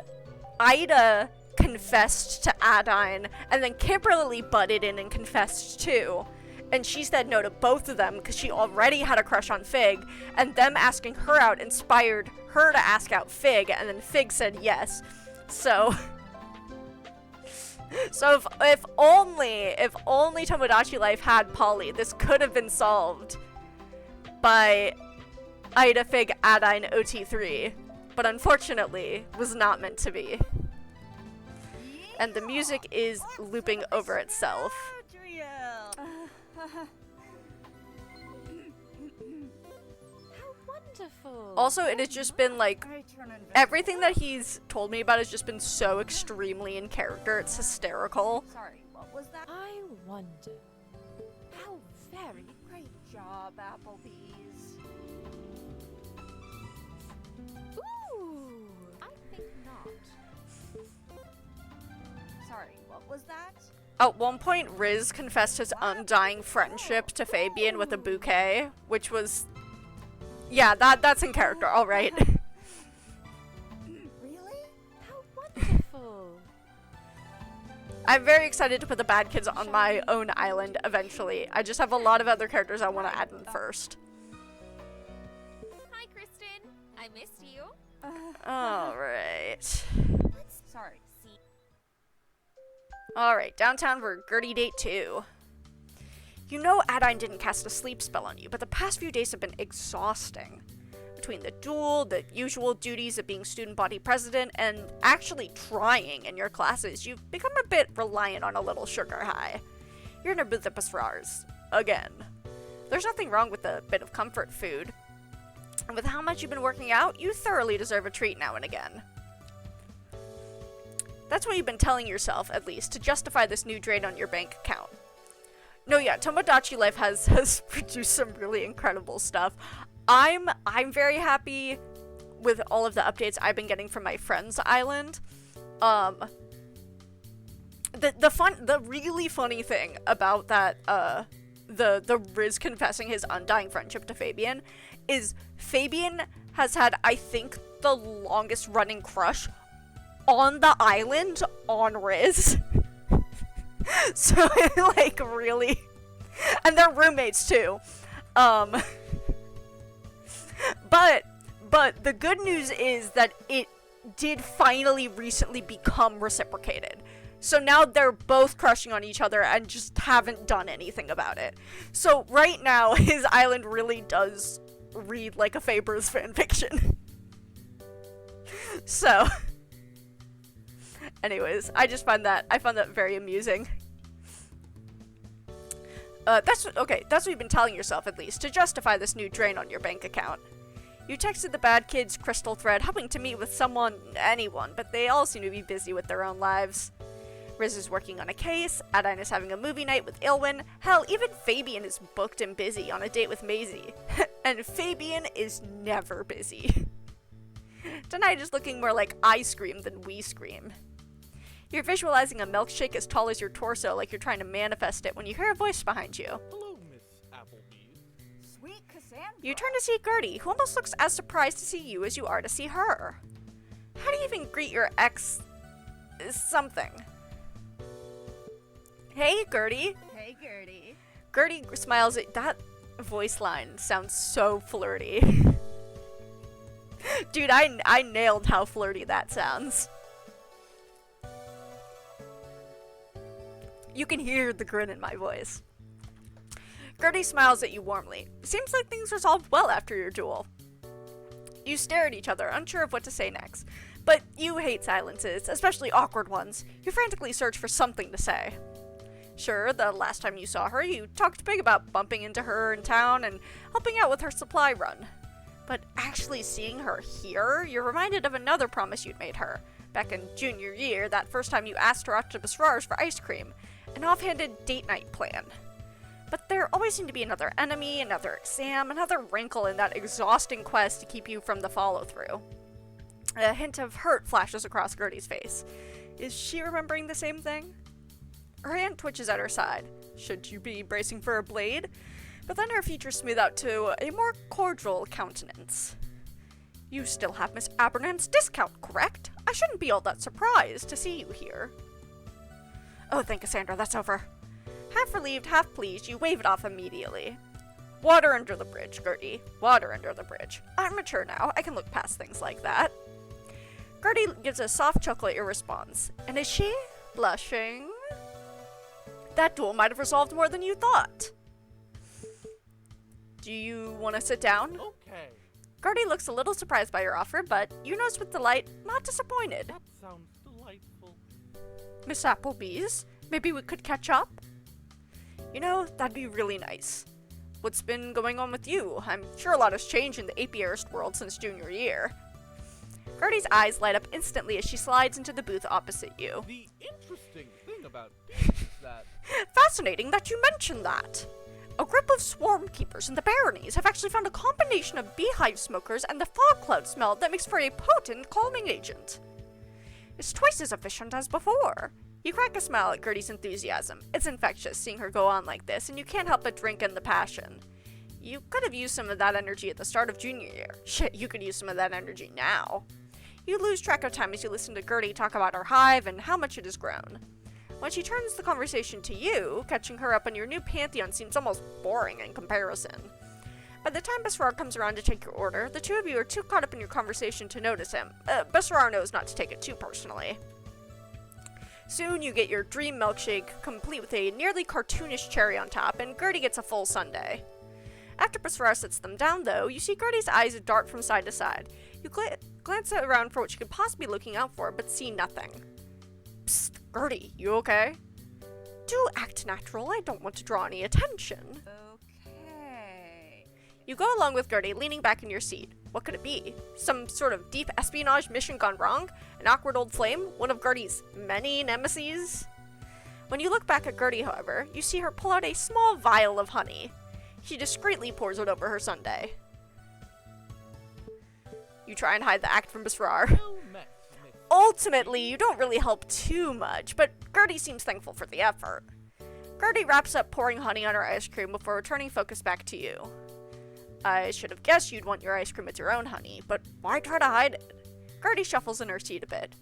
Ida confessed to Adine, and then Kimberly butted in and confessed too. And she said no to both of them because she already had a crush on Fig, and them asking her out inspired her to ask out Fig, and then Fig said yes. So, if only Tomodachi Life had Polly, this could have been solved by Ida, Fig, Adine, OT3, but unfortunately was not meant to be. And the music is looping over itself. How wonderful. Also, it has just been like everything that he's told me about has just been so extremely in character. It's hysterical. Sorry, what was that? I wonder. How very. Great job, Applebee's. Ooh. I think not. Sorry, what was that? At one point, Riz confessed his undying friendship to Fabian with a bouquet, which was, yeah, that's in character, all right. Really? How wonderful. I'm very excited to put the bad kids on my own island eventually. I just have a lot of other characters I want to add in first. Hi, Kristen. I missed you. All right. Sorry. See. All right, downtown for Gertie Date 2. You know Adine didn't cast a sleep spell on you, but the past few days have been exhausting. Between the duel, the usual duties of being student body president, and actually trying in your classes, you've become a bit reliant on a little sugar high. You're in a Budapest again. There's nothing wrong with a bit of comfort food. And with how much you've been working out, you thoroughly deserve a treat now and again. That's what you've been telling yourself, at least, to justify this new drain on your bank account. No, yeah, Tomodachi Life has produced some really incredible stuff. I'm very happy with all of the updates I've been getting from my friend's island. The really funny thing about that, the Riz confessing his undying friendship to Fabian is Fabian has had, I think, the longest running crush on the island on Riz. So, like, really. And they're roommates, too. But the good news is that it did finally recently become reciprocated. So now they're both crushing on each other and just haven't done anything about it. So right now, his island really does read like a Faber's fanfiction. So, Anyways, I found that very amusing. That's what you've been telling yourself, at least, to justify this new drain on your bank account. You texted the bad kids Crystal thread hoping to meet with anyone, but they all seem to be busy with their own lives. Riz is working on a case, Adine is having a movie night with Ilwyn, hell, even Fabian is booked and busy on a date with Maisie. And Fabian is never busy. Tonight is looking more like I scream than we scream. You're visualizing a milkshake as tall as your torso like you're trying to manifest it when you hear a voice behind you. Hello, Miss Applebee's. Sweet Cassandra. You turn to see Gertie, who almost looks as surprised to see you as you are to see her. How do you even greet your ex... something? Hey, Gertie. Hey, Gertie. Gertie smiles at that voice line. Sounds so flirty. Dude, I nailed how flirty that sounds. You can hear the grin in my voice. Gertie smiles at you warmly. Seems like things resolved well after your duel. You stare at each other, unsure of what to say next. But you hate silences, especially awkward ones. You frantically search for something to say. Sure, the last time you saw her, you talked big about bumping into her in town and helping out with her supply run. But actually seeing her here, you're reminded of another promise you'd made her. Back in junior year, that first time you asked her out to Basrar's for ice cream. An offhanded date night plan. But there always seemed to be another enemy, another exam, another wrinkle in that exhausting quest to keep you from the follow-through. A hint of hurt flashes across Gertie's face. Is she remembering the same thing? Her hand twitches at her side. Should you be bracing for a blade? But then her features smooth out to a more cordial countenance. You still have Miss Abernant's discount, correct? I shouldn't be all that surprised to see you here. Oh, thank Cassandra, that's over. Half relieved, half pleased, you wave it off immediately. Water under the bridge, Gertie. Water under the bridge. I'm mature now. I can look past things like that. Gertie gives a soft chuckle at your response. And is she blushing? That duel might have resolved more than you thought. Do you want to sit down? Okay. Gertie looks a little surprised by your offer, but you notice with delight, not disappointed. That sounds delightful. Miss Applebee's? Maybe we could catch up? You know, that'd be really nice. What's been going on with you? I'm sure a lot has changed in the apiarist world since junior year. Gertie's eyes light up instantly as she slides into the booth opposite you. The interesting thing about this is that... Fascinating that you mentioned that. A group of swarm keepers in the baronies have actually found a combination of beehive smokers and the fog cloud smell that makes for a potent calming agent. It's twice as efficient as before. You crack a smile at Gertie's enthusiasm. It's infectious seeing her go on like this, and you can't help but drink in the passion. You could have used some of that energy at the start of junior year. Shit, you could use some of that energy now. You lose track of time as you listen to Gertie talk about her hive and how much it has grown. When she turns the conversation to you, catching her up on your new pantheon seems almost boring in comparison. By the time Basrar comes around to take your order, the two of you are too caught up in your conversation to notice him. Basrar knows not to take it too personally. Soon you get your dream milkshake, complete with a nearly cartoonish cherry on top, and Gertie gets a full sundae. After Basrar sets them down, though, you see Gertie's eyes dart from side to side. You glance around for what you could possibly be looking out for, but see nothing. Psst, Gertie, you okay? Do act natural, I don't want to draw any attention. Okay. You go along with Gertie, leaning back in your seat. What could it be? Some sort of deep espionage mission gone wrong? An awkward old flame? One of Gertie's many nemeses? When you look back at Gertie, however, you see her pull out a small vial of honey. She discreetly pours it over her sundae. You try and hide the act from Basrar. Well met, Miss. Ultimately, you don't really help too much, but Gertie seems thankful for the effort. Gertie wraps up pouring honey on her ice cream before returning focus back to you. I should have guessed you'd want your ice cream with your own honey, but why try to hide it? Gertie shuffles in her seat a bit.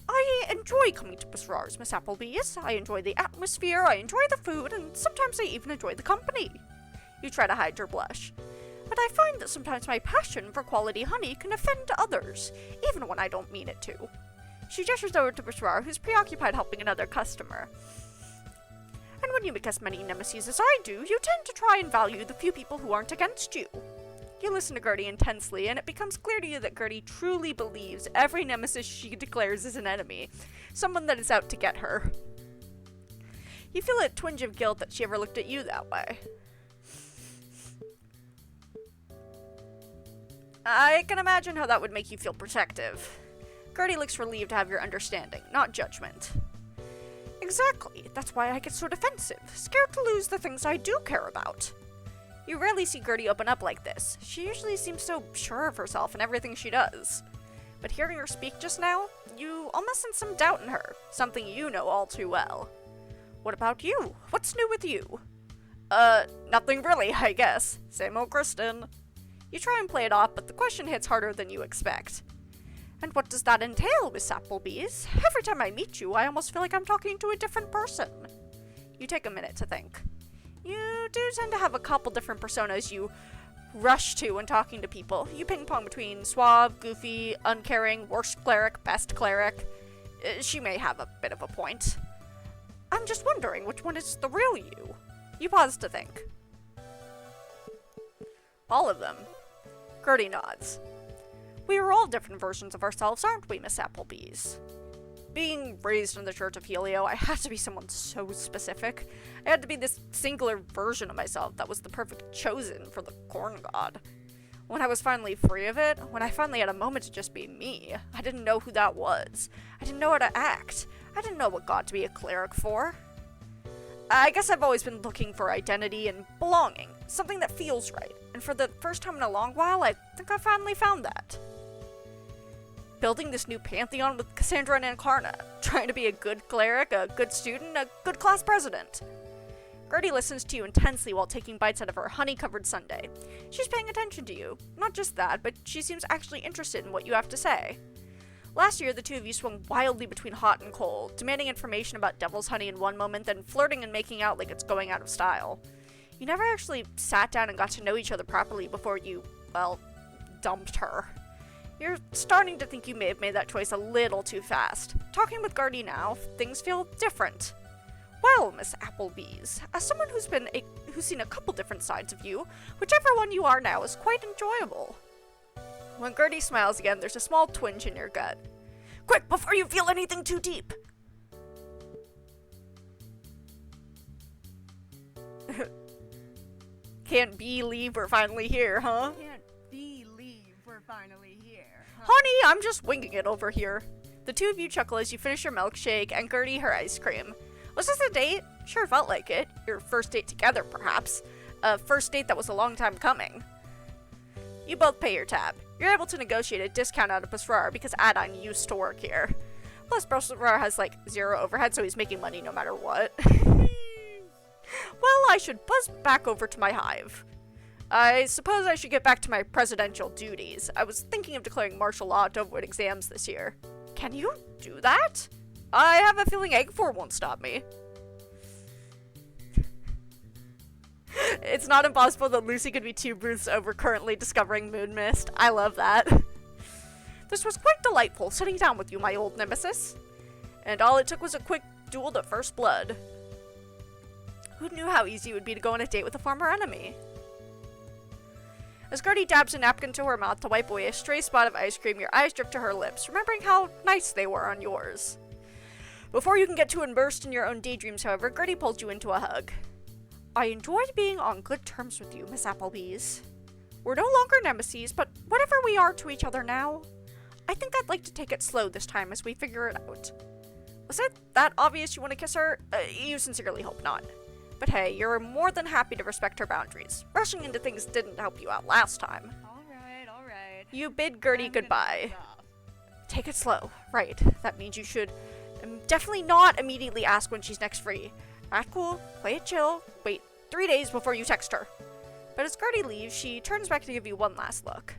I enjoy coming to Basrar's, Miss Applebee's. I enjoy the atmosphere, I enjoy the food, and sometimes I even enjoy the company. You try to hide your blush. But I find that sometimes my passion for quality honey can offend others, even when I don't mean it to. She gestures over to Basrar, who's preoccupied helping another customer. And when you make as many nemesis as I do, you tend to try and value the few people who aren't against you. You listen to Gertie intensely, and it becomes clear to you that Gertie truly believes every nemesis she declares is an enemy, someone that is out to get her. You feel a twinge of guilt that she ever looked at you that way. I can imagine how that would make you feel protective. Gertie looks relieved to have your understanding, not judgment. Exactly, that's why I get so defensive, scared to lose the things I do care about. You rarely see Gertie open up like this. She usually seems so sure of herself and everything she does. But hearing her speak just now, you almost sense some doubt in her, something you know all too well. What about you? What's new with you? Nothing really, I guess. Same old Kristen. You try and play it off, but the question hits harder than you expect. And what does that entail, Miss Applebee's? Every time I meet you, I almost feel like I'm talking to a different person. You take a minute to think. You do tend to have a couple different personas you rush to when talking to people. You ping-pong between suave, goofy, uncaring, worst cleric, best cleric. She may have a bit of a point. I'm just wondering which one is the real you. You pause to think. All of them. Gertie nods. We are all different versions of ourselves, aren't we, Miss Applebee's? Being raised in the Church of Helio, I had to be someone so specific. I had to be this singular version of myself that was the perfect chosen for the corn god. When I was finally free of it, when I finally had a moment to just be me, I didn't know who that was. I didn't know how to act. I didn't know what God to be a cleric for. I guess I've always been looking for identity and belonging, something that feels right. And for the first time in a long while, I think I finally found that. Building this new pantheon with Cassandra and Encarna, trying to be a good cleric, a good student, a good class president. Gertie listens to you intensely while taking bites out of her honey-covered sundae. She's paying attention to you. Not just that, but she seems actually interested in what you have to say. Last year, the two of you swung wildly between hot and cold, demanding information about devil's honey in one moment, then flirting and making out like it's going out of style. You never actually sat down and got to know each other properly before you, well, dumped her. You're starting to think you may have made that choice a little too fast. Talking with Gertie now, things feel different. Well, Miss Applebee's, as someone who's seen a couple different sides of you, whichever one you are now is quite enjoyable. When Gertie smiles again, there's a small twinge in your gut. Quick, before you feel anything too deep! Can't believe we're finally here, huh? Can't believe we're finally here. Huh? Honey, I'm just winging it over here. The two of you chuckle as you finish your milkshake and Gertie her ice cream. Was this a date? Sure felt like it. Your first date together, perhaps. A first date that was a long time coming. You both pay your tab. You're able to negotiate a discount out of Basrar because Adon used to work here. Plus, Basrar has like 0 overhead, so he's making money no matter what. Well, I should buzz back over to my hive. I suppose I should get back to my presidential duties. I was thinking of declaring martial law to avoid exams this year. Can you do that? I have a feeling Egg 4 won't stop me. It's not impossible that Lucy could be 2 booths over currently discovering Moon Mist. I love that. This was quite delightful, sitting down with you, my old nemesis. And all it took was a quick duel to first blood. Who knew how easy it would be to go on a date with a former enemy? As Gertie dabs a napkin to her mouth to wipe away a stray spot of ice cream, your eyes drift to her lips, remembering how nice they were on yours. Before you can get too immersed in your own daydreams, however, Gertie pulls you into a hug. I enjoyed being on good terms with you, Miss Applebee's. We're no longer nemesis, but whatever we are to each other now, I think I'd like to take it slow this time as we figure it out. Was it that obvious you want to kiss her? You sincerely hope not. But hey, you're more than happy to respect her boundaries. Rushing into things didn't help you out last time. Alright. You bid Gertie I'm gonna goodbye. stop. Take it slow. Right. That means you should definitely not immediately ask when she's next free. Act cool, play it chill, wait 3 days before you text her. But as Gertie leaves, she turns back to give you one last look.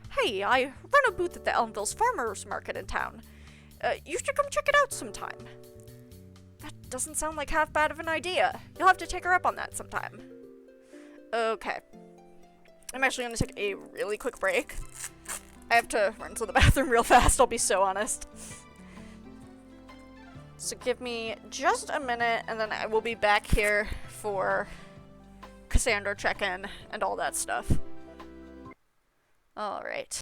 Hey, I run a booth at the Elmville's Farmers Market in town. You should come check it out sometime. That doesn't sound like half bad of an idea. You'll have to take her up on that sometime. Okay. I'm actually going to take a really quick break. I have to run to the bathroom real fast, I'll be so honest. So give me just a minute, and then I will be back here for Cassandra check-in and all that stuff. All right.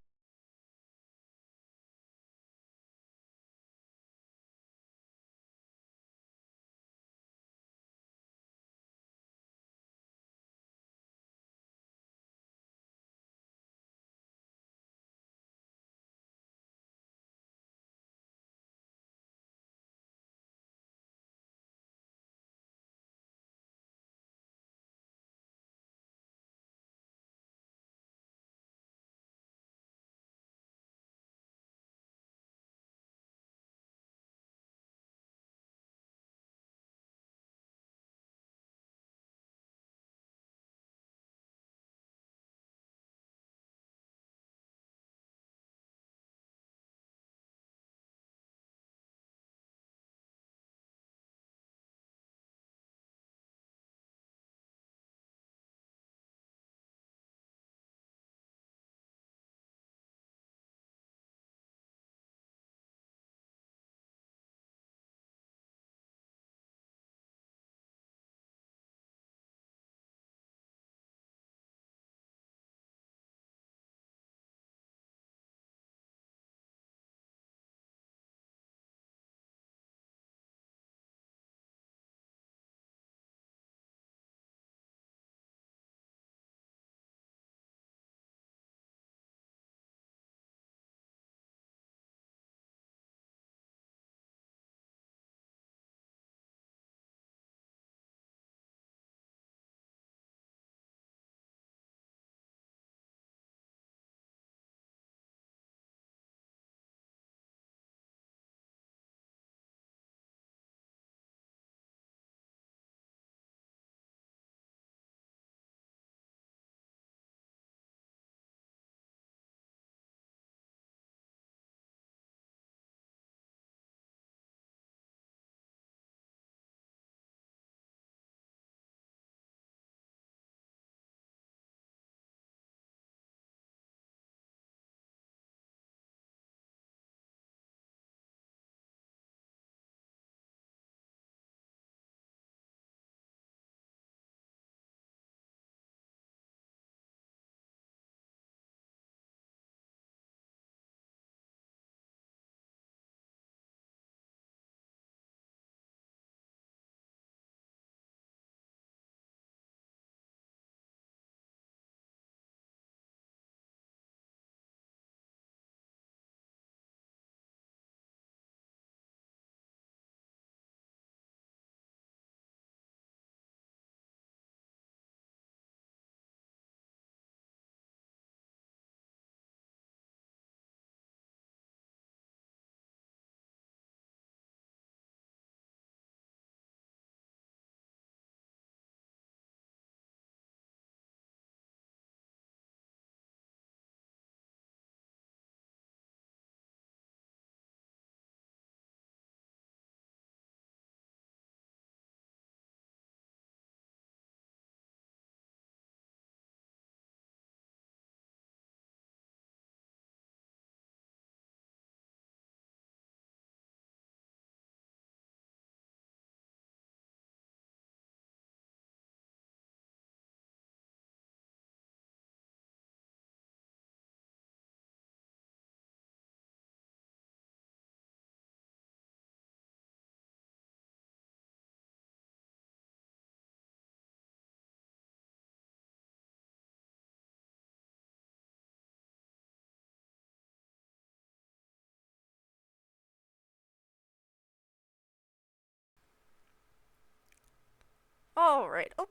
All right. Oh.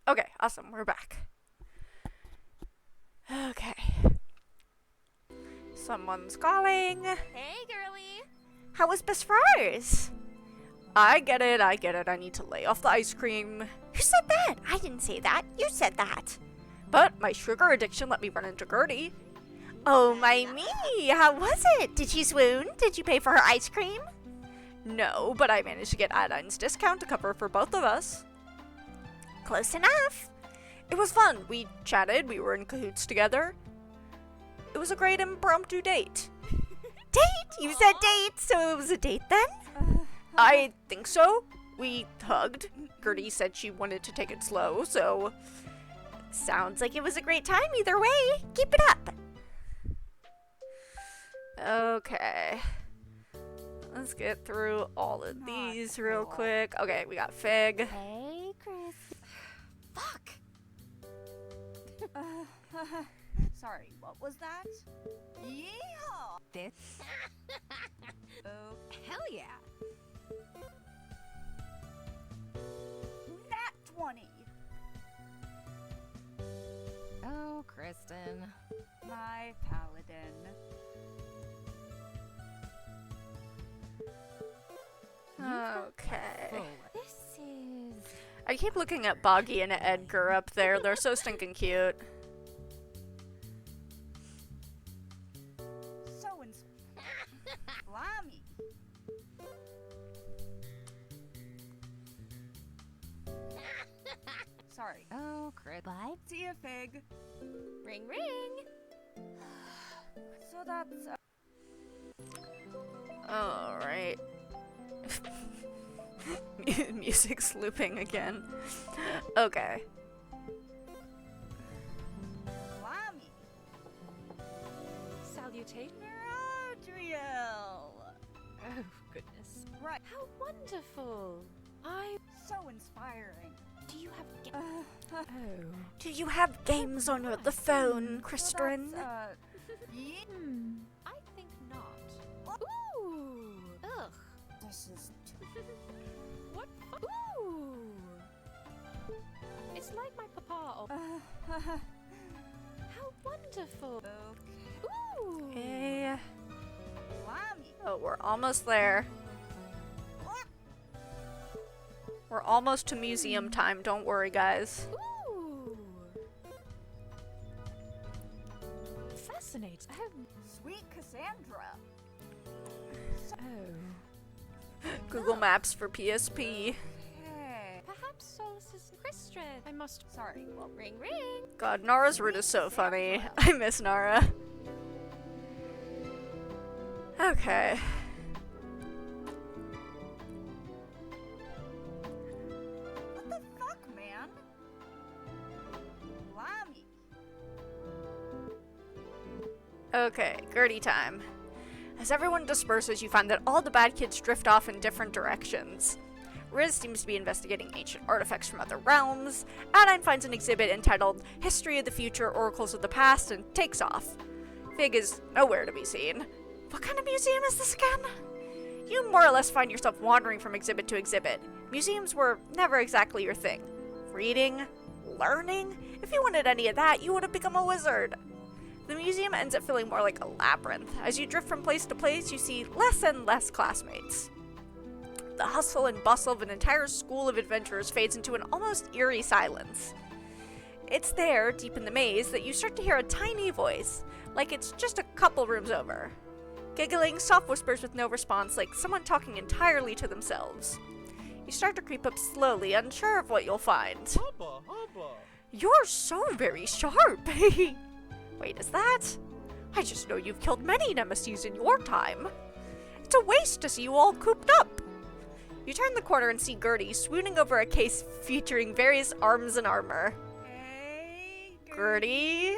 Okay, awesome. We're back. Okay. Someone's calling. Hey, girlie. How was Best Fries? I get it. I need to lay off the ice cream. Who said that? I didn't say that. You said that. But my sugar addiction let me run into Gertie. Oh my me! How was it? Did she swoon? Did you pay for her ice cream? No, but I managed to get Adine's discount to cover for both of us. Close enough. It was fun. We chatted. We were in cahoots together. It was a great impromptu date. Date? You said date, so it was a date then? I think so. We hugged. Gertie said she wanted to take it slow, so Sounds like it was a great time either way. Keep it up. Okay. Let's get through all of these real quick. Okay, we got Fig. Hey, Chris. Fuck. Sorry, what was that? Yeehaw! This? Oh, Hell yeah. nat 20! Oh, Kristen. My paladin. Okay. This is... I keep looking at Boggy and Edgar up there. They're so stinking cute. So Blimey. Sorry. Oh, Chris. Bye. See ya, Fig. Ring, ring. So that's... Alright. Music's looping again. Okay. Blimey. Salutation. Adriel. Oh, goodness. Right. How wonderful. So inspiring. Do you have... Uh, Oh. Do you have games on the phone, Kristen? So that's, I think not. Ooh. Ugh. this is What? Ooh. It's like my papa. How wonderful. okay. Ooh. Okay. Blimey. Oh, we're almost there. We're almost to museum time. Don't worry, guys. Ooh. Fascinating. Oh. Sweet Cassandra. Oh. Google Maps for PSP. Okay. Perhaps Solace is Kristen. I must. Sorry. Well, Ring, ring. God, Nara's route is so funny. I miss Nara. Okay. what the fuck, man? Blimey. Okay, Gertie time. As everyone disperses, you find that all the bad kids drift off in different directions. Riz seems to be investigating ancient artifacts from other realms. Adine finds an exhibit entitled History of the Future, Oracles of the Past, and takes off. Fig is nowhere to be seen. What kind of museum is this again? You more or less find yourself wandering from exhibit to exhibit. Museums were never exactly your thing. Reading? Learning? If you wanted any of that, you would have become a wizard. The museum ends up feeling more like a labyrinth. As you drift from place to place, you see less and less classmates. The hustle and bustle of an entire school of adventurers fades into an almost eerie silence. It's there, deep in the maze, that you start to hear a tiny voice, like it's just a couple rooms over. Giggling, soft whispers with no response, like someone talking entirely to themselves. You start to creep up slowly, unsure of what you'll find. Hubba, hubba. You're so very sharp! Wait, is that? I just know you've killed many nemesis in your time. It's a waste to see you all cooped up. You turn the corner and see Gertie swooning over a case featuring various arms and armor. Hey, Gertie?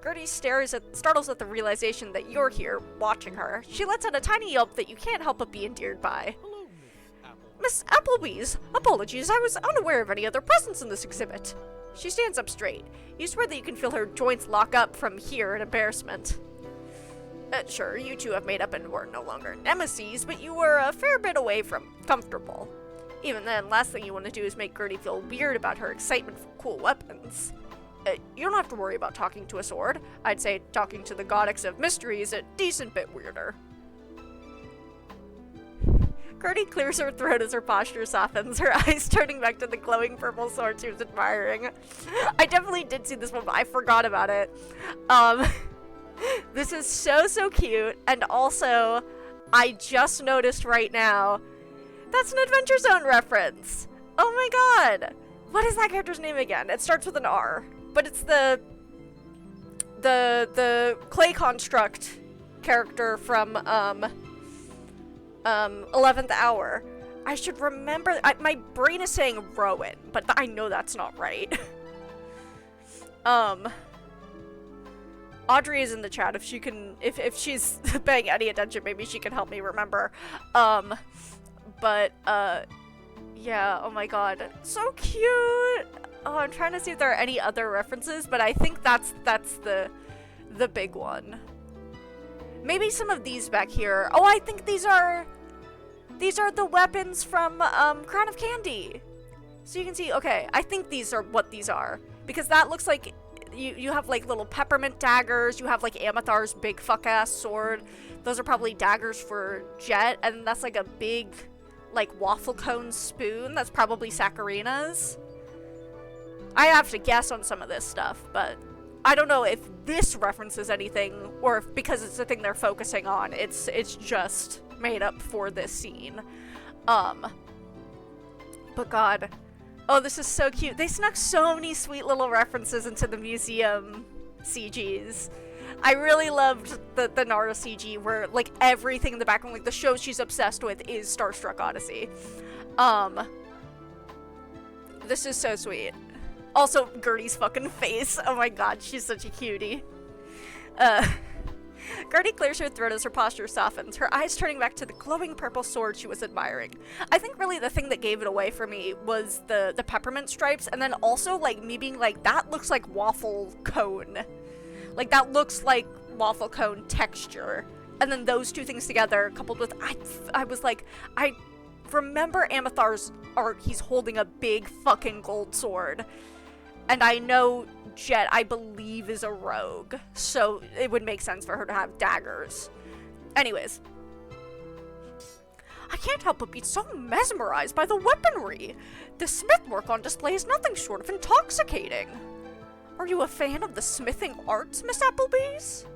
Gertie startles at the realization that you're here, watching her. She lets out a tiny yelp that you can't help but be endeared by. Hello, Miss Apple. Miss Applebee's! Apologies, I was unaware of any other presence in this exhibit. She stands up straight. You swear that you can feel her joints lock up from here in embarrassment. Sure, you two have made up and were no longer nemesis, but you were a fair bit away from comfortable. Even then, last thing you want to do is make Gertie feel weird about her excitement for cool weapons. You don't have to worry about talking to a sword. I'd say talking to the goddess of mystery is a decent bit weirder. Gertie clears her throat as her posture softens, her eyes turning back to the glowing purple sword she was admiring. I definitely did see this one, but I forgot about it. This is so cute, and also, I just noticed right now, that's an Adventure Zone reference! Oh my god! What is that character's name again? It starts with an R, but it's the clay construct character from, 11th Hour. I should remember, my brain is saying Rowan, but I know that's not right. Um, Audrey is in the chat. If she can, if she's paying any attention, maybe she can help me remember. But, yeah, oh my god. So cute! Oh, I'm trying to see if there are any other references, but I think that's the big one. Maybe some of these back here. Oh, I think these are the weapons from, Crown of Candy. So you can see, okay, I think these are what these are. Because that looks like, you have, like, little peppermint daggers, you have, like, Amathar's big fuck-ass sword. Those are probably daggers for Jet, and that's, like, a big, like, waffle cone spoon. That's probably Saccharina's. I have to guess on some of this stuff, but I don't know if this references anything, or if because it's the thing they're focusing on, it's just made up for this scene. But god. Oh, this is so cute. They snuck so many sweet little references into the museum CGs. I really loved the Nara CG where, like, everything in the background, like, the show she's obsessed with is Starstruck Odyssey. This is so sweet. Also, Gertie's fucking face. Oh my god, she's such a cutie. Gertie clears her throat as her posture softens, her eyes turning back to the glowing purple sword she was admiring. I think really the thing that gave it away for me was the peppermint stripes, and then also, like, me being like, that looks like waffle cone. Like, that looks like waffle cone texture. And then those two things together, coupled with, I was like, I remember Amathar's art, he's holding a big fucking gold sword. And I know Jet, I believe, is a rogue, so it would make sense for her to have daggers. Anyways. I can't help but be so mesmerized by the weaponry. The smith work on display is nothing short of intoxicating. Are you a fan of the smithing arts, Miss Applebee's?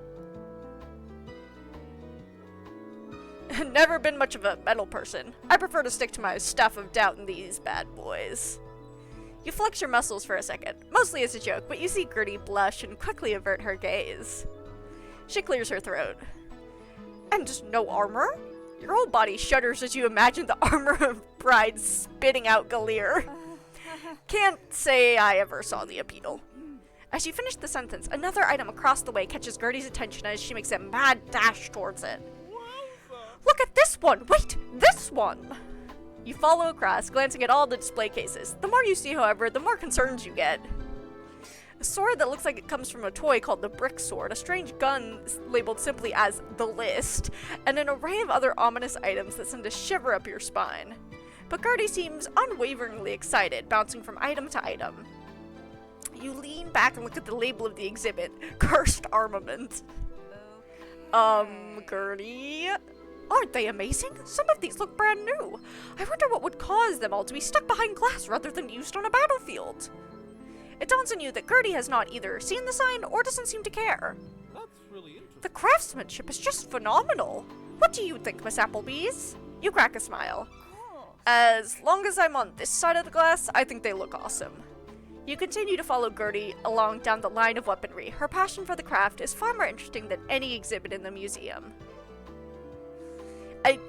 Never been much of a metal person. I prefer to stick to my staff of doubt in these bad boys. You flex your muscles for a second, mostly as a joke, but you see Gertie blush and quickly avert her gaze. She clears her throat. And just no armor? Your whole body shudders as you imagine the armor of Bride spitting out Galir. Can't say I ever saw the appeal. As you finish the sentence, another item across the way catches Gertie's attention as she makes a mad dash towards it. Look at this one! Wait, this one! You follow across, glancing at all the display cases. The more you see, however, the more concerned you get. A sword that looks like it comes from a toy called the Brick Sword, a strange gun labeled simply as The List, and an array of other ominous items that send a shiver up your spine. But Gertie seems unwaveringly excited, bouncing from item to item. You lean back and look at the label of the exhibit, Cursed Armament. Gertie? Aren't they amazing? Some of these look brand new. I wonder what would cause them all to be stuck behind glass rather than used on a battlefield. It dawns on you that Gertie has not either seen the sign or doesn't seem to care. That's really interesting. The craftsmanship is just phenomenal. What do you think, Miss Applebee's? You crack a smile. As long as I'm on this side of the glass, I think they look awesome. You continue to follow Gertie along down the line of weaponry. Her passion for the craft is far more interesting than any exhibit in the museum.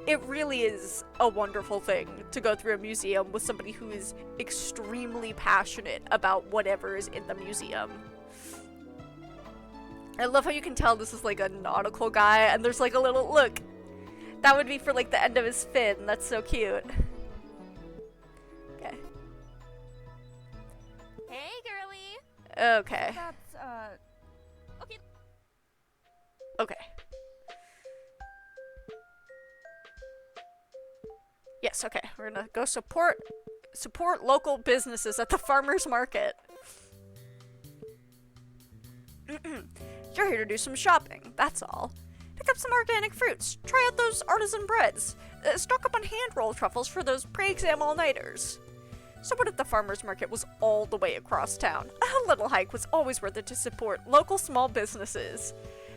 It really is a wonderful thing to go through a museum with somebody who is extremely passionate about whatever is in the museum. I love how you can tell this is like a nautical guy, and there's like a little, look, that would be for like the end of his fin. That's so cute. Okay. Hey, girly. Okay. That's, Okay. Okay. Yes, okay. We're gonna go support local businesses at the farmer's market. You're here to do some shopping, that's all. Pick up some organic fruits, try out those artisan breads, stock up on hand-rolled truffles for those pre-exam all-nighters. So what if the farmer's market was all the way across town? A little hike was always worth it to support local small businesses.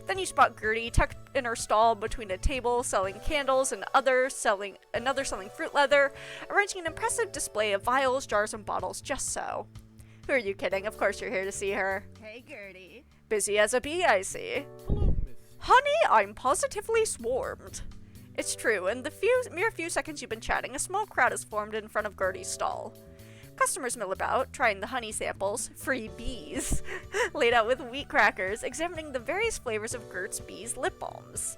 Then you spot Gertie tucked in her stall between a table selling candles and another selling fruit leather, arranging an impressive display of vials, jars, and bottles just so. Who are you kidding? Of course you're here to see her. hey, Gertie. Busy as a bee, I see. Hello, Miss. Honey, I'm positively swarmed. It's true, in the mere few seconds you've been chatting, a small crowd has formed in front of Gertie's stall. Customers mill about, trying the honey samples, free bees, laid out with wheat crackers, examining the various flavors of Gert's bees lip balms.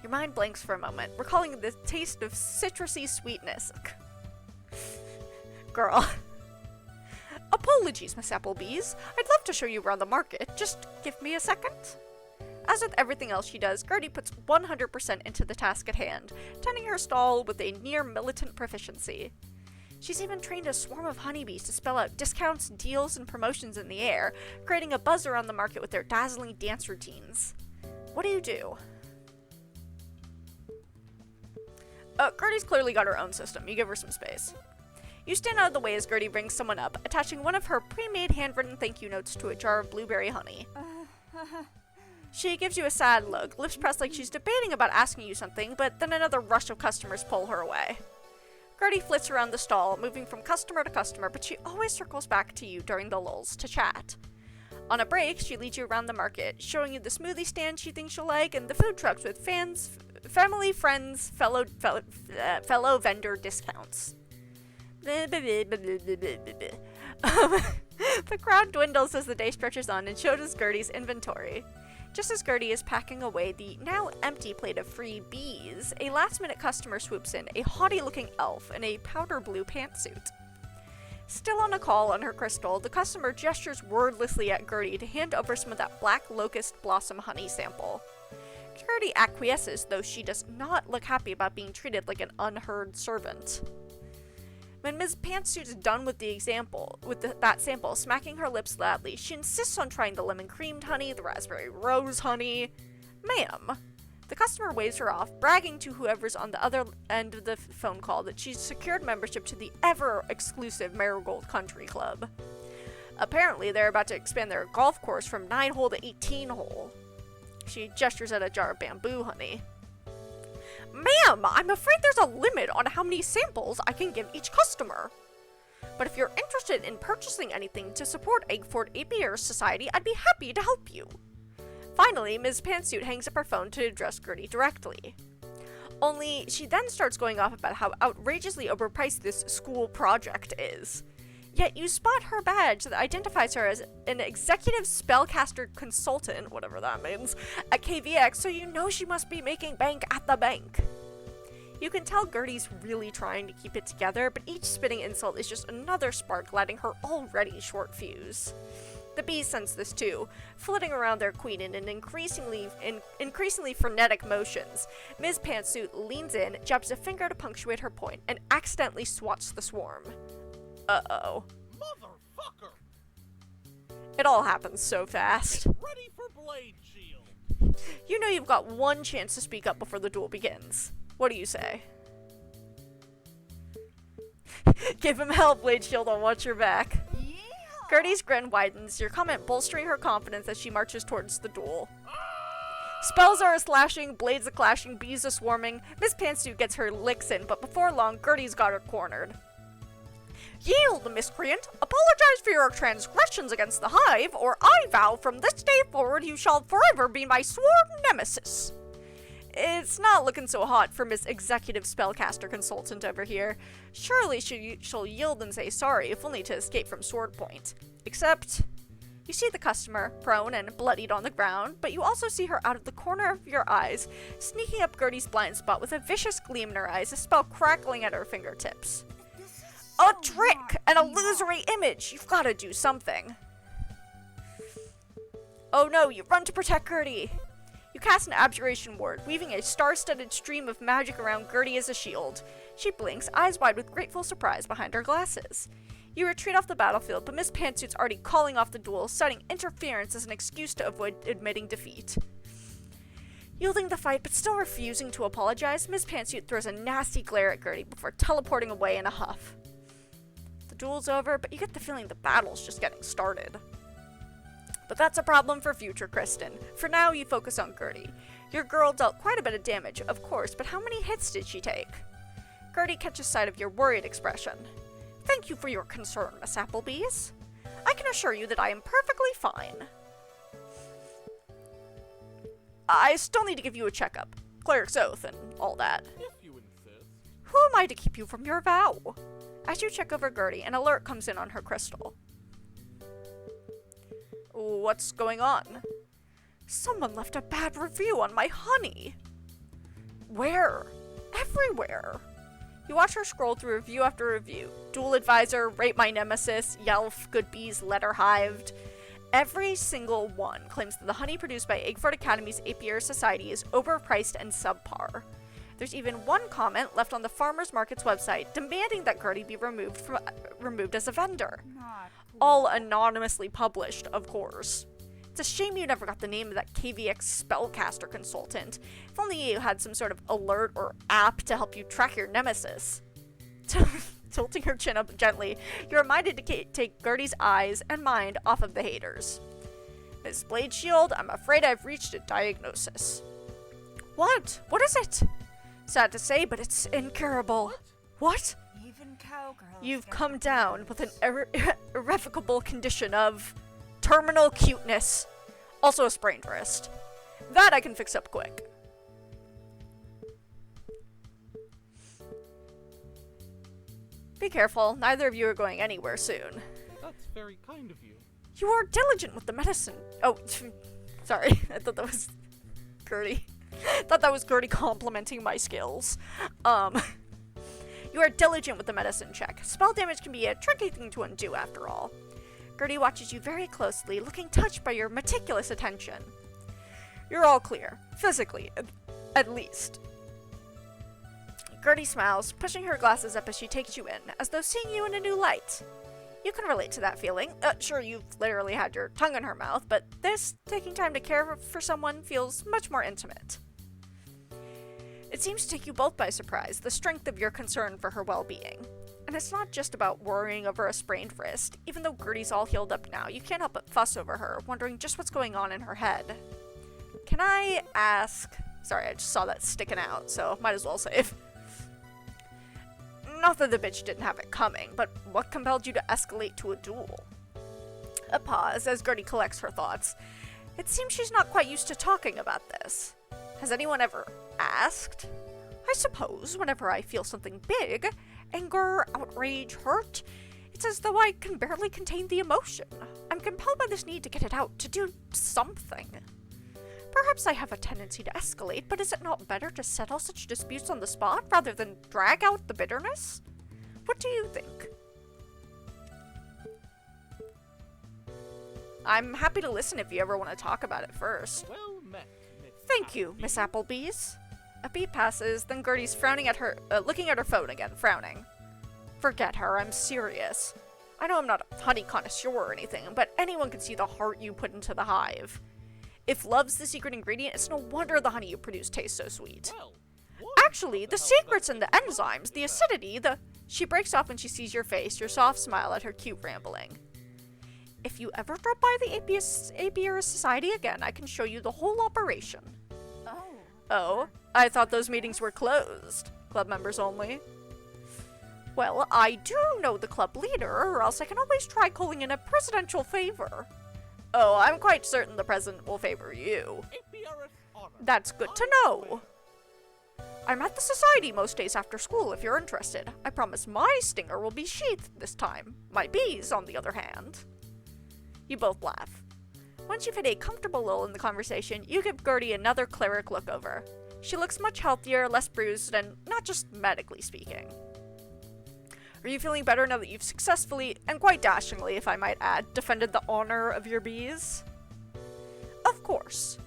Your mind blanks for a moment, recalling the taste of citrusy sweetness. Girl. Apologies, Miss Applebees. I'd love to show you around the market. Just give me a second. As with everything else she does, Gertie puts 100% into the task at hand, tending her stall with a near-militant proficiency. She's even trained a swarm of honeybees to spell out discounts, deals, and promotions in the air, creating a buzz around the market with their dazzling dance routines. What do you do? Gertie's clearly got her own system. You give her some space. You stand out of the way as Gertie brings someone up, attaching one of her pre-made handwritten thank you notes to a jar of blueberry honey. She gives you a sad look, lips pressed like she's debating about asking you something, but then another rush of customers pull her away. Gertie flits around the stall, moving from customer to customer, but she always circles back to you during the lulls to chat. On a break, she leads you around the market, showing you the smoothie stand she thinks you'll like and the food trucks with fans, family, friends, fellow vendor discounts. The crowd dwindles as the day stretches on and shows us Gertie's inventory. Just as Gertie is packing away the now empty plate of free bees, a last-minute customer swoops in, a haughty-looking elf in a powder blue pantsuit. Still on a call on her crystal, the customer gestures wordlessly at Gertie to hand over some of that black locust blossom honey sample. Gertie acquiesces, though she does not look happy about being treated like an unheard servant. When Ms. Pantsuit is done with that sample, smacking her lips loudly, she insists on trying the lemon creamed honey, the raspberry rose honey. Ma'am. The customer waves her off, bragging to whoever's on the other end of the phone call that she's secured membership to the ever-exclusive Marigold Country Club. Apparently, they're about to expand their golf course from 9-hole to 18-hole. She gestures at a jar of bamboo honey. Ma'am, I'm afraid there's a limit on how many samples I can give each customer. But if you're interested in purchasing anything to support Eggford Apiary Society, I'd be happy to help you. Finally, Ms. Pantsuit hangs up her phone to address Gertie directly. Only, she then starts going off about how outrageously overpriced this school project is. Yet you spot her badge that identifies her as an executive spellcaster consultant, whatever that means, at KVX, so you know she must be making bank at the bank. You can tell Gertie's really trying to keep it together, but each spitting insult is just another spark lighting her already short fuse. The bees sense this too, flitting around their queen in an increasingly frenetic motions. Ms. Pantsuit leans in, jabs a finger to punctuate her point, and accidentally swats the swarm. Uh-oh. Motherfucker! It all happens so fast. Ready for blade shield. You know you've got one chance to speak up before the duel begins. What do you say? Give him hell, Blade Shield, I'll watch your back. Yeah. Gertie's grin widens, your comment bolstering her confidence as she marches towards the duel. Spells are a-slashing, blades a-clashing, bees a-swarming. Miss Pantsuit gets her licks in, but before long, Gertie's got her cornered. Yield, miscreant! Apologize for your transgressions against the Hive, or I vow from this day forward you shall forever be my sworn nemesis. It's not looking so hot for Miss Executive Spellcaster Consultant over here. Surely she'll yield and say sorry, if only to escape from sword point. Except, you see the customer, prone and bloodied on the ground, but you also see her out of the corner of your eyes, sneaking up Gertie's blind spot with a vicious gleam in her eyes, a spell crackling at her fingertips. A trick! An illusory image! You've got to do something. Oh no, you run to protect Gertie! You cast an abjuration ward, weaving a star-studded stream of magic around Gertie as a shield. She blinks, eyes wide with grateful surprise behind her glasses. You retreat off the battlefield, but Miss Pantsuit's already calling off the duel, citing interference as an excuse to avoid admitting defeat. Yielding the fight, but still refusing to apologize, Miss Pantsuit throws a nasty glare at Gertie before teleporting away in a huff. The duel's over, but you get the feeling the battle's just getting started. But that's a problem for future Kristen. For now, you focus on Gertie. Your girl dealt quite a bit of damage, of course, but how many hits did she take? Gertie catches sight of your worried expression. Thank you for your concern, Miss Applebees. I can assure you that I am perfectly fine. I still need to give you a checkup. Cleric's oath and all that. If you insist. Who am I to keep you from your vow? As you check over Gertie, an alert comes in on her crystal. What's going on? Someone left a bad review on my honey. Where? Everywhere. You watch her scroll through review after review. Dual Advisor, Rate My Nemesis, Yelf, Good Bees, Letter Hived. Every single one claims that the honey produced by Eggford Academy's Apiary Society is overpriced and subpar. There's even one comment left on the farmer's market's website demanding that Gertie be removed as a vendor. Not All anonymously published, of course. It's a shame you never got the name of that KVX spellcaster consultant. If only you had some sort of alert or app to help you track your nemesis. Tilting her chin up gently, you're reminded to take Gertie's eyes and mind off of the haters. Miss Blade Shield, I'm afraid I've reached a diagnosis. What? What is it? Sad to say, but it's incurable. What? even cowgirls. You've get come the down blues. with an irrevocable condition of terminal cuteness. Also a sprained wrist. That I can fix up quick. Be careful, neither of you are going anywhere soon. That's very kind of you. You are diligent with the medicine. Oh, sorry. I thought that was Gertie. I thought that was Gertie complimenting my skills. You are diligent with the medicine check. Spell damage can be a tricky thing to undo after all. Gertie watches you very closely, looking touched by your meticulous attention. You're all clear. Physically, at least. Gertie smiles, pushing her glasses up as she takes you in, as though seeing you in a new light. You can relate to that feeling. Sure, you've literally had your tongue in her mouth, but this, taking time to care for someone, feels much more intimate. It seems to take you both by surprise, the strength of your concern for her well-being. And it's not just about worrying over a sprained wrist. Even though Gertie's all healed up now, you can't help but fuss over her, wondering just what's going on in her head. Can I ask... Sorry, I just saw that sticking out, so might as well save. Not that the bitch didn't have it coming, but what compelled you to escalate to a duel? A pause as Gertie collects her thoughts. It seems she's not quite used to talking about this. Has anyone ever asked? I suppose whenever I feel something big, anger, outrage, hurt, it's as though I can barely contain the emotion. I'm compelled by this need to get it out, to do something. Perhaps I have a tendency to escalate, but is it not better to settle such disputes on the spot rather than drag out the bitterness? What do you think? I'm happy to listen if you ever want to talk about it first. Well met, Miss Thank you, Appleby. Miss Applebee's. A beat passes, then Gertie's frowning at her, looking at her phone again, frowning. Forget her, I'm serious. I know I'm not a honey connoisseur or anything, but anyone can see the heart you put into the hive. If love's the secret ingredient, it's no wonder the honey you produce tastes so sweet. Well, what Actually, the hell secret's does in the this enzymes, remind the me of? acidity, the... She breaks off when she sees your face, your soft smile at her cute rambling. If you ever drop by the Apiary Society again, I can show you the whole operation. Oh. Oh, I thought those meetings were closed. Club members only. Well, I do know the club leader, or else I can always try calling in a presidential favor. Oh, I'm quite certain the president will favor you. Apiarist honor. That's good to know. I'm at the society most days after school if you're interested. I promise my stinger will be sheathed this time. My bees, on the other hand. You both laugh. Once you've hit a comfortable lull in the conversation, you give Gertie another cleric look over. She looks much healthier, less bruised, and not just medically speaking. Are you feeling better now that you've successfully, and quite dashingly if I might add, defended the honor of your bees? Of course.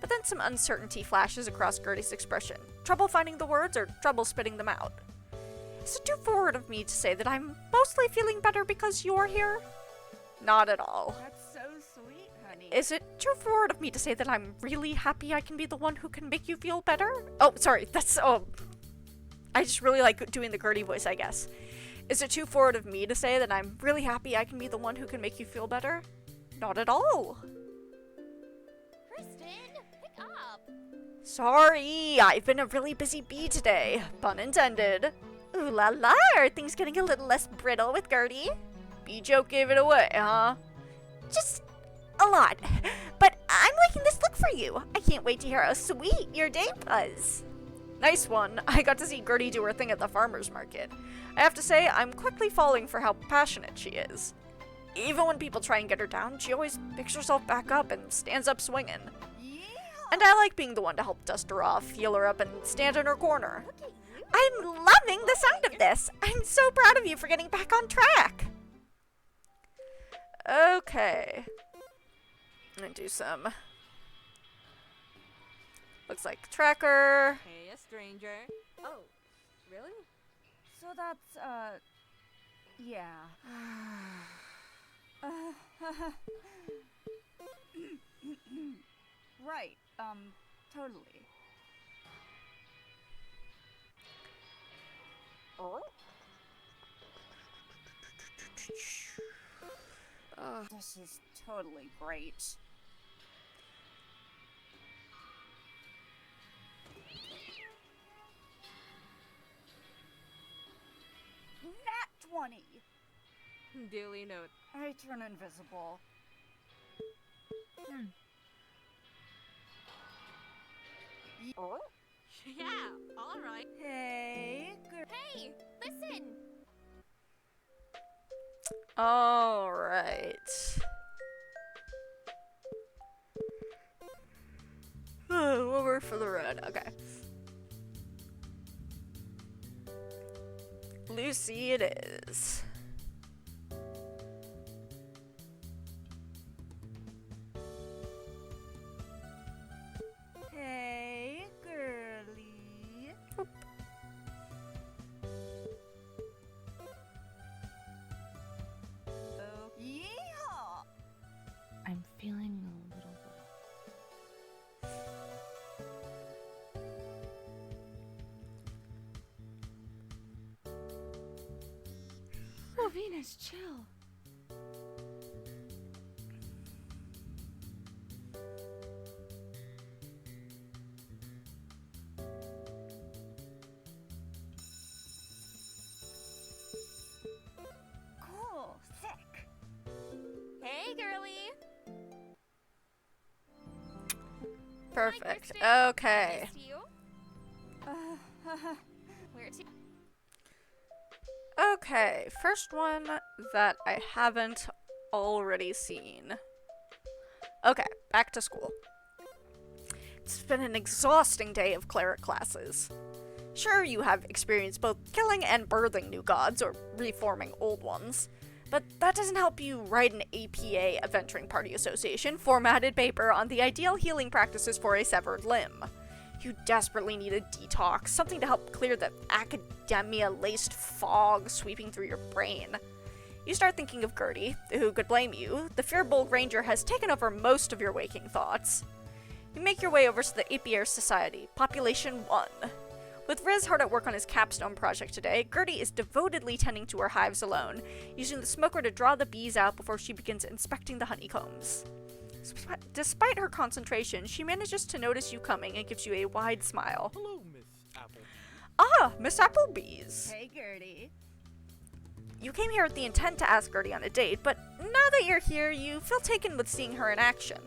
But then some uncertainty flashes across Gertie's expression. Trouble finding the words or trouble spitting them out? Is it too forward of me to say that I'm mostly feeling better because you're here? Not at all. That's so sweet, honey. Is it too forward of me to say that I'm really happy I can be the one who can make you feel better? Oh, sorry, that's, I just really like doing the Gertie voice, I guess. Is it too forward of me to say that I'm really happy I can be the one who can make you feel better? Not at all. Kristen, pick up. Sorry, I've been a really busy bee today. Pun intended. Ooh la la, are things getting a little less brittle with Gertie? Bee joke gave it away, huh? Just a lot. But I'm liking this look for you. I can't wait to hear how sweet your day was. Nice one. I got to see Gertie do her thing at the farmer's market. I have to say, I'm quickly falling for how passionate she is. Even when people try and get her down, she always picks herself back up and stands up swinging. Yeehaw! And I like being the one to help dust her off, heal her up, and stand in her corner. Look at you. I'm loving the sound of this. I'm so proud of you for getting back on track. Okay. I'm gonna do some. Looks like tracker. Hey, a stranger. Oh, really? So that's, yeah. Right, totally. This is totally great. Nat 20! Duly note. I turn invisible. Yeah, alright. Hey, Hey, listen! Alright. We'll work for the road. Okay. Lucy it is. Hey, girlie. Oh, yeehaw! I'm feeling a little low. Oh, Venus, chill. Cool, sick. Hey, girlie! Perfect. Kristen. Okay. Nice to you. Where to? Okay. First one that I haven't already seen. Okay, back to school. It's been an exhausting day of cleric classes. Sure, you have experienced both killing and birthing new gods, or reforming old ones, but that doesn't help you write an APA, Adventuring Party Association, formatted paper on the ideal healing practices for a severed limb. You desperately need a detox, something to help clear the academia-laced fog sweeping through your brain. You start thinking of Gertie. Who could blame you? The Fearbold Ranger has taken over most of your waking thoughts. You make your way over to the Apiary Society, Population 1. With Riz hard at work on his capstone project today, Gertie is devotedly tending to her hives alone, using the smoker to draw the bees out before she begins inspecting the honeycombs. Despite her concentration, she manages to notice you coming and gives you a wide smile. Hello, Miss Apple. Ah, Miss Applebee's! Hey, Gertie. You came here with the intent to ask Gertie on a date, but now that you're here, you feel taken with seeing her in action.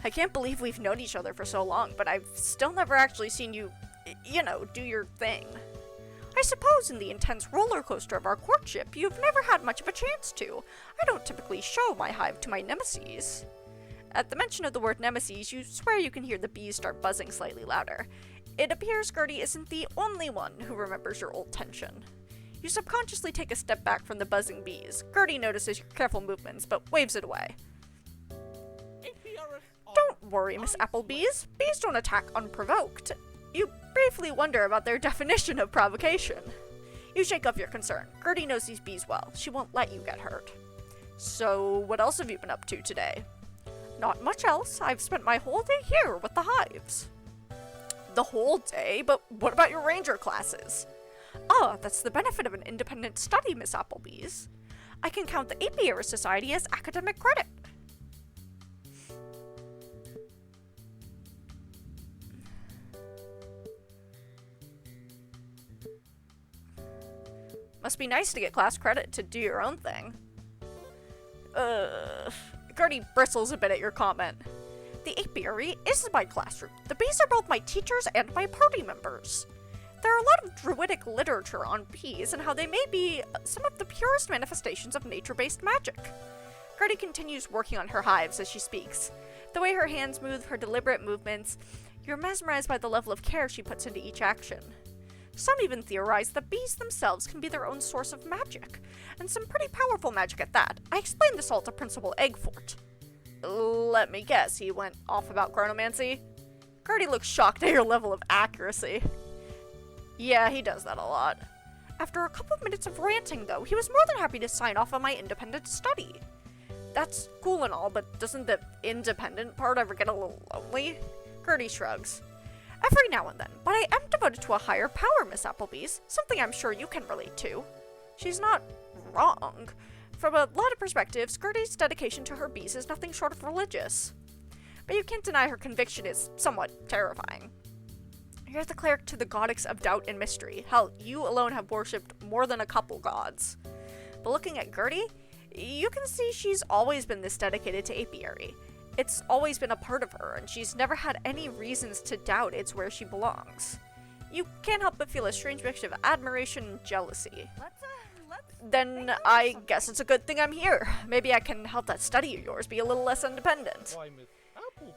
I can't believe we've known each other for so long, but I've still never actually seen you, do your thing. I suppose in the intense roller coaster of our courtship, you've never had much of a chance to. I don't typically show my hive to my nemesis. At the mention of the word nemesis, you swear you can hear the bees start buzzing slightly louder. It appears Gertie isn't the only one who remembers your old tension. You subconsciously take a step back from the buzzing bees. Gertie notices your careful movements, but waves it away. APRS on. Don't worry, Miss Applebee's. Bees don't attack unprovoked. You briefly wonder about their definition of provocation. You shake off your concern. Gertie knows these bees well. She won't let you get hurt. So, what else have you been up to today? Not much else. I've spent my whole day here with the hives. The whole day? But what about your ranger classes? Ah, that's the benefit of an independent study, Miss Applebee's. I can count the Apiary Society as academic credit. Must be nice to get class credit to do your own thing. Gertie bristles a bit at your comment. The apiary is my classroom. The bees are both my teachers and my party members. There are a lot of druidic literature on bees and how they may be some of the purest manifestations of nature-based magic. Gertie continues working on her hives as she speaks. The way her hands move, her deliberate movements, you're mesmerized by the level of care she puts into each action. Some even theorize that bees themselves can be their own source of magic, and some pretty powerful magic at that. I explained this all to Principal Eggfort. Let me guess, he went off about chronomancy? Gertie looks shocked at your level of accuracy. Yeah, he does that a lot. After a couple of minutes of ranting, though, he was more than happy to sign off on my independent study. That's cool and all, but doesn't the independent part ever get a little lonely? Gertie shrugs. Every now and then, but I am devoted to a higher power, Miss Applebee's, something I'm sure you can relate to. She's not wrong. From a lot of perspectives, Gertie's dedication to her bees is nothing short of religious. But you can't deny her conviction is somewhat terrifying. You're the cleric to the goddess of doubt and mystery. Hell, you alone have worshipped more than a couple gods. But looking at Gertie, you can see she's always been this dedicated to apiary. It's always been a part of her, and she's never had any reasons to doubt it's where she belongs. You can't help but feel a strange mix of admiration and jealousy. Let's Then I guess it's a good thing I'm here. Maybe I can help that study of yours be a little less independent. Why, Miss Appleby?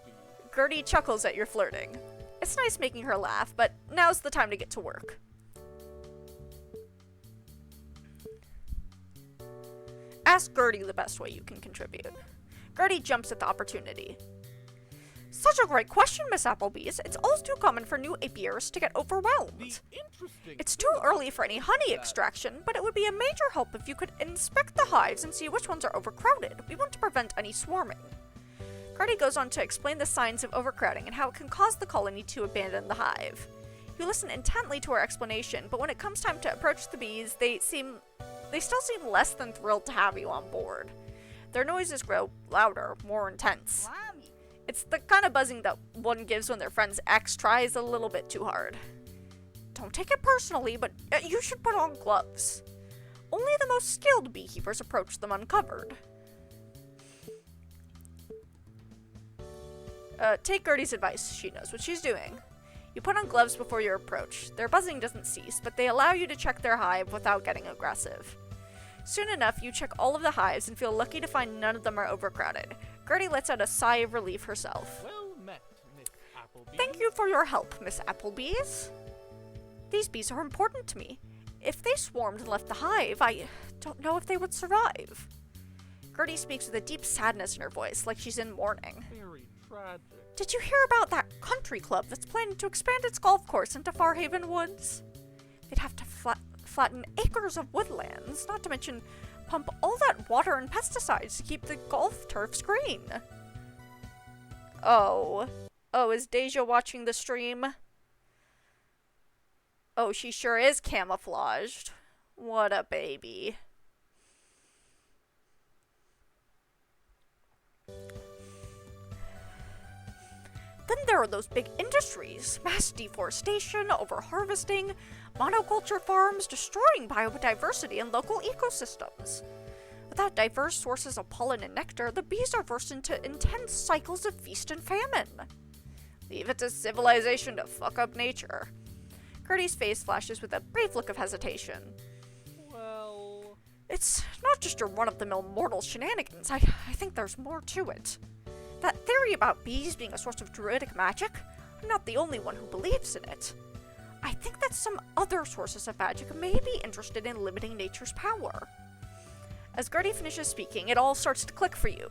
Gertie chuckles at your flirting. It's nice making her laugh, but now's the time to get to work. Ask Gertie the best way you can contribute. Gertie jumps at the opportunity. Such a great question, Miss Applebee's. It's all too common for new apiarists to get overwhelmed. The interesting It's too early for any honey extraction, but it would be a major help if you could inspect the hives and see which ones are overcrowded. We want to prevent any swarming. Gertie goes on to explain the signs of overcrowding and how it can cause the colony to abandon the hive. You listen intently to her explanation, but when it comes time to approach the bees, they still seem less than thrilled to have you on board. Their noises grow louder, more intense. Blimey. It's the kind of buzzing that one gives when their friend's ex tries a little bit too hard. Don't take it personally, but you should put on gloves. Only the most skilled beekeepers approach them uncovered. Take Gertie's advice. She knows what she's doing. You put on gloves before your approach. Their buzzing doesn't cease, but they allow you to check their hive without getting aggressive. Soon enough, you check all of the hives and feel lucky to find none of them are overcrowded. Gertie lets out a sigh of relief herself. Well met, Miss Appleby. Thank you for your help, Miss Applebee's. These bees are important to me. If they swarmed and left the hive, I don't know if they would survive. Gertie speaks with a deep sadness in her voice, like she's in mourning. Very tragic. Did you hear about that country club that's planning to expand its golf course into Farhaven Woods? They'd have to flatten acres of woodlands, not to mention pump all that water and pesticides to keep the golf turfs green. Oh, is Deja watching the stream? Oh, she sure is camouflaged. What a baby. Then there are those big industries, mass deforestation, overharvesting, monoculture farms, destroying biodiversity and local ecosystems. Without diverse sources of pollen and nectar, the bees are forced into intense cycles of feast and famine. Leave it to civilization to fuck up nature. Gertie's face flashes with a brief look of hesitation. Well, It's not just your run-of-the-mill mortal shenanigans. I think there's more to it. That theory about bees being a source of druidic magic, I'm not the only one who believes in it. I think that some other sources of magic may be interested in limiting nature's power. As Gertie finishes speaking, it all starts to click for you.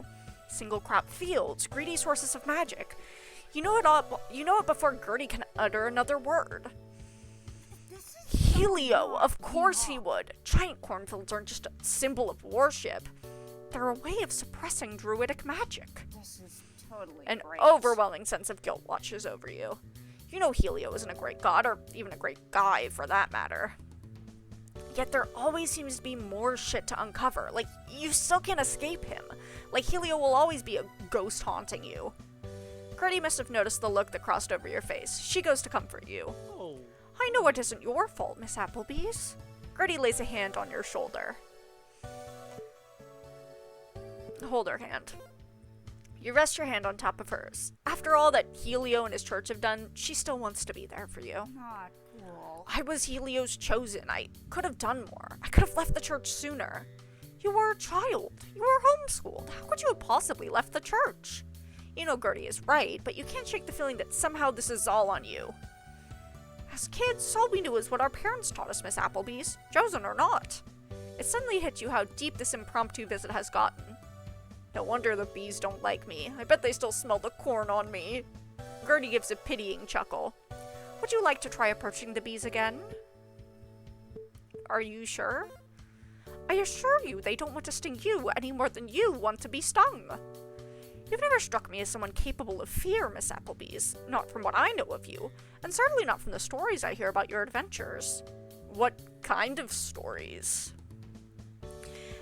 Single crop fields, greedy sources of magic. You know it before Gertie can utter another word. Helio, of course he would. Giant cornfields aren't just a symbol of worship. They're a way of suppressing druidic magic. This is totally An great. overwhelming sense of guilt washes over you. You know Helio isn't a great god, or even a great guy for that matter. Yet there always seems to be more shit to uncover. Like, you still can't escape him. Like, Helio will always be a ghost haunting you. Gertie must have noticed the look that crossed over your face. She goes to comfort you. oh, I know it isn't your fault, Miss Applebee's. Gertie lays a hand on your shoulder. Hold her hand. You rest your hand on top of hers. After all that Helio and his church have done, she still wants to be there for you. Not cool. I was Helio's chosen. I could have done more. I could have left the church sooner. You were a child. You were homeschooled. How could you have possibly left the church? You know Gertie is right, but you can't shake the feeling that somehow this is all on you. As kids, all we knew is what our parents taught us, Miss Applebee's, chosen or not. It suddenly hit you how deep this impromptu visit has gotten. No wonder the bees don't like me. I bet they still smell the corn on me. Gertie gives a pitying chuckle. Would you like to try approaching the bees again? Are you sure? I assure you they don't want to sting you any more than you want to be stung. You've never struck me as someone capable of fear, Miss Applebee's. Not from what I know of you, and certainly not from the stories I hear about your adventures. What kind of stories?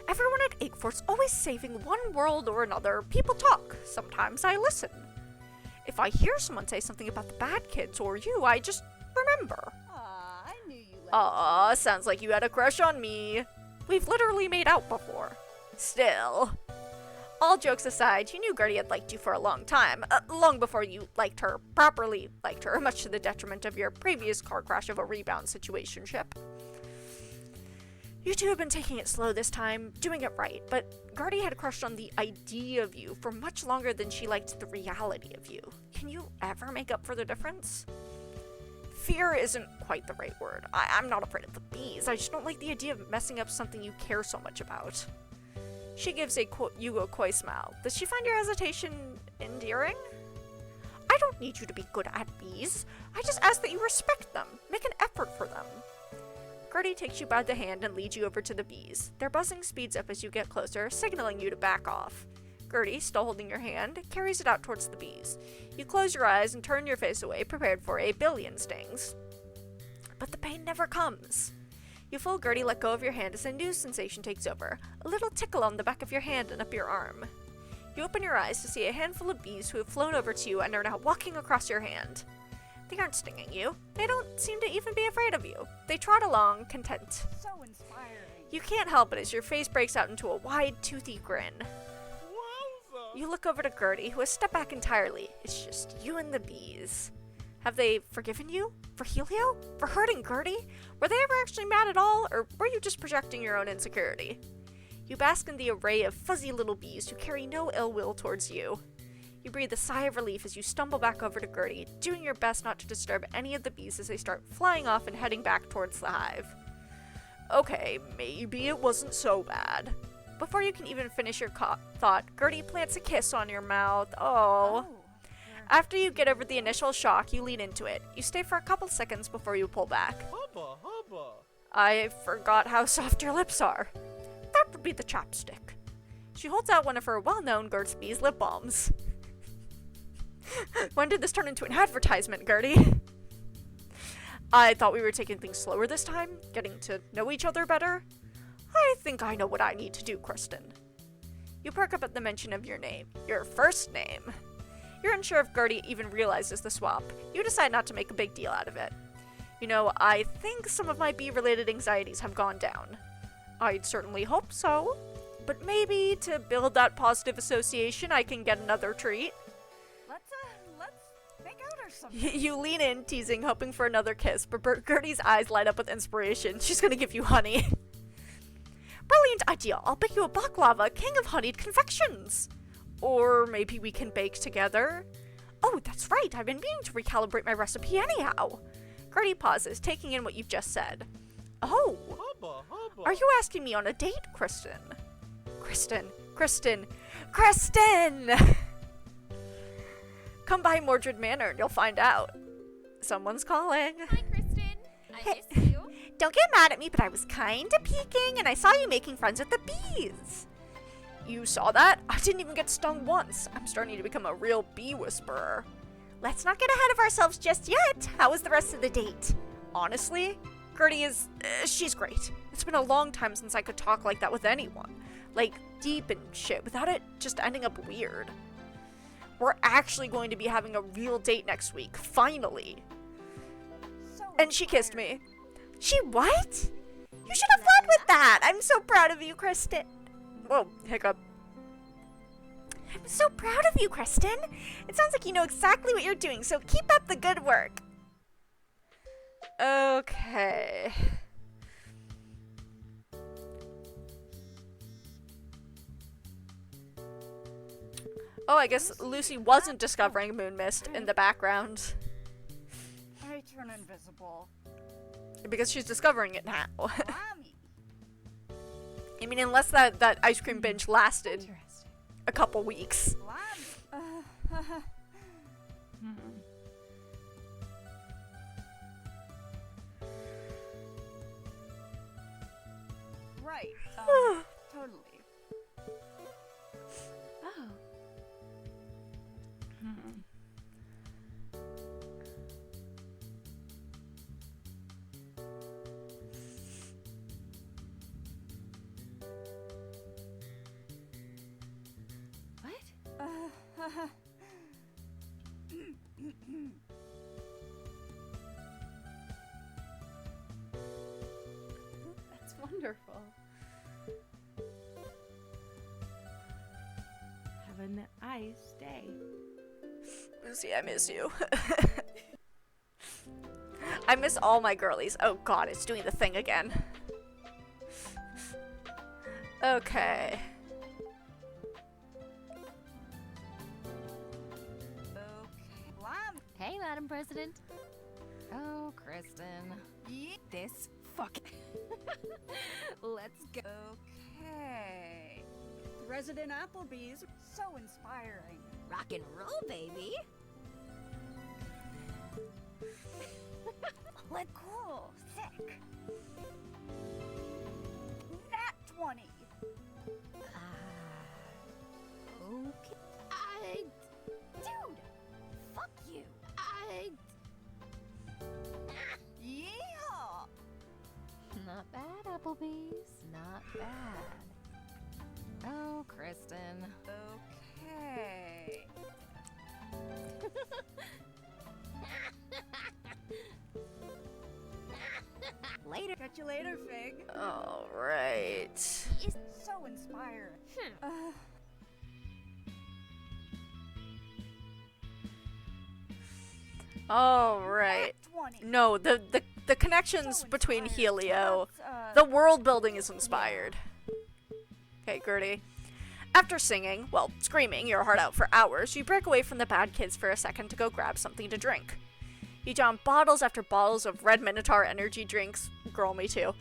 Everyone at Akeforth's always saving one world or another. People talk. Sometimes I listen. If I hear someone say something about the bad kids or you, I just remember. Aw, I knew you liked Aw, sounds like you had a crush on me. We've literally made out before. Still. All jokes aside, you knew Gertie had liked you for a long time. Long before you properly liked her, much to the detriment of your previous car crash of a rebound situationship. You two have been taking it slow this time, doing it right, but Gertie had crushed on the idea of you for much longer than she liked the reality of you. Can you ever make up for the difference? Fear isn't quite the right word. I'm not afraid of the bees. I just don't like the idea of messing up something you care so much about. She gives you a coy smile. Does she find your hesitation endearing? I don't need you to be good at bees. I just ask that you respect them. Make an effort for them. Gertie takes you by the hand and leads you over to the bees. Their buzzing speeds up as you get closer, signaling you to back off. Gertie, still holding your hand, carries it out towards the bees. You close your eyes and turn your face away, prepared for a billion stings. But the pain never comes. You feel Gertie let go of your hand as a new sensation takes over, a little tickle on the back of your hand and up your arm. You open your eyes to see a handful of bees who have flown over to you and are now walking across your hand. They aren't stinging you. They don't seem to even be afraid of you. They trot along, content. so inspiring. You can't help it as your face breaks out into a wide, toothy grin. Wowza! You look over to Gertie, who has stepped back entirely. It's just you and the bees. Have they forgiven you? For Helio? For hurting Gertie? Were they ever actually mad at all, or were you just projecting your own insecurity? You bask in the array of fuzzy little bees who carry no ill will towards you. You breathe a sigh of relief as you stumble back over to Gertie, doing your best not to disturb any of the bees as they start flying off and heading back towards the hive. Okay, maybe it wasn't so bad. Before you can even finish your thought, Gertie plants a kiss on your mouth. Oh. After you get over the initial shock, you lean into it. You stay for a couple seconds before you pull back. Hubba, hubba. I forgot how soft your lips are. That would be the chapstick. She holds out one of her well-known Gert's Bees lip balms. When did this turn into an advertisement, Gertie? I thought we were taking things slower this time, getting to know each other better. I think I know what I need to do, Kristen. You perk up at the mention of your name, your first name. You're unsure if Gertie even realizes the swap. You decide not to make a big deal out of it. You know, I think some of my bee-related anxieties have gone down. I'd certainly hope so. But maybe to build that positive association, I can get another treat. Let's make out or something. You lean in, teasing, hoping for another kiss, but Gertie's eyes light up with inspiration. She's gonna give you honey. Brilliant idea. I'll bake you a baklava, king of honeyed confections. Or maybe we can bake together. Oh, that's right. I've been meaning to recalibrate my recipe anyhow. Gertie pauses, taking in what you've just said. Oh, Hubba, hubba. are you asking me on a date, Kristen? Kristen! Come by Mordred Manor and you'll find out. Someone's calling. Hi, Kristen. I miss you. Don't get mad at me, but I was kinda peeking and I saw you making friends with the bees. You saw that? I didn't even get stung once. I'm starting to become a real bee whisperer. Let's not get ahead of ourselves just yet. How was the rest of the date? Honestly, Gertie is... she's great. It's been a long time since I could talk like that with anyone. Like, deep and shit, without it just ending up weird. We're actually going to be having a real date next week, finally. So And she kissed me. She what? You should have fun with that. I'm so proud of you, Kristen. Whoa, hiccup. I'm so proud of you, Kristen. It sounds like you know exactly what you're doing, so keep up the good work. Okay. Oh, I guess Lucy wasn't discovering moon mist in the background. I turn invisible. Because she's discovering it now. Mommy. I mean, unless that ice cream binge lasted Interesting. a couple weeks. Right. Totally. Oh. What? That's wonderful. Have a nice day. Lucy, I miss you. I miss all my girlies. Oh god, it's doing the thing again. Okay. Okay. Lam. Hey, Madam President. Oh, Kristen. Yeah. This fuck. Let's go. Okay. Resident Applebee's. So inspiring. Rock and roll, baby. Let cool. Sick. Nat 20. Okay. Dude, fuck you. Yeehaw. Not bad, Applebee's. Not bad. Oh, Kristen. Okay. Later. Catch you later, Fig. Alright. So inspiring. Alright. Nat 20. No, the connections So between inspiring. Helio, Let's, the world building is inspired. Okay, Gertie. After singing, well, screaming your heart out for hours, you break away from the bad kids for a second to go grab something to drink. You down bottles after bottles of Red Minotaur energy drinks. Girl, me too.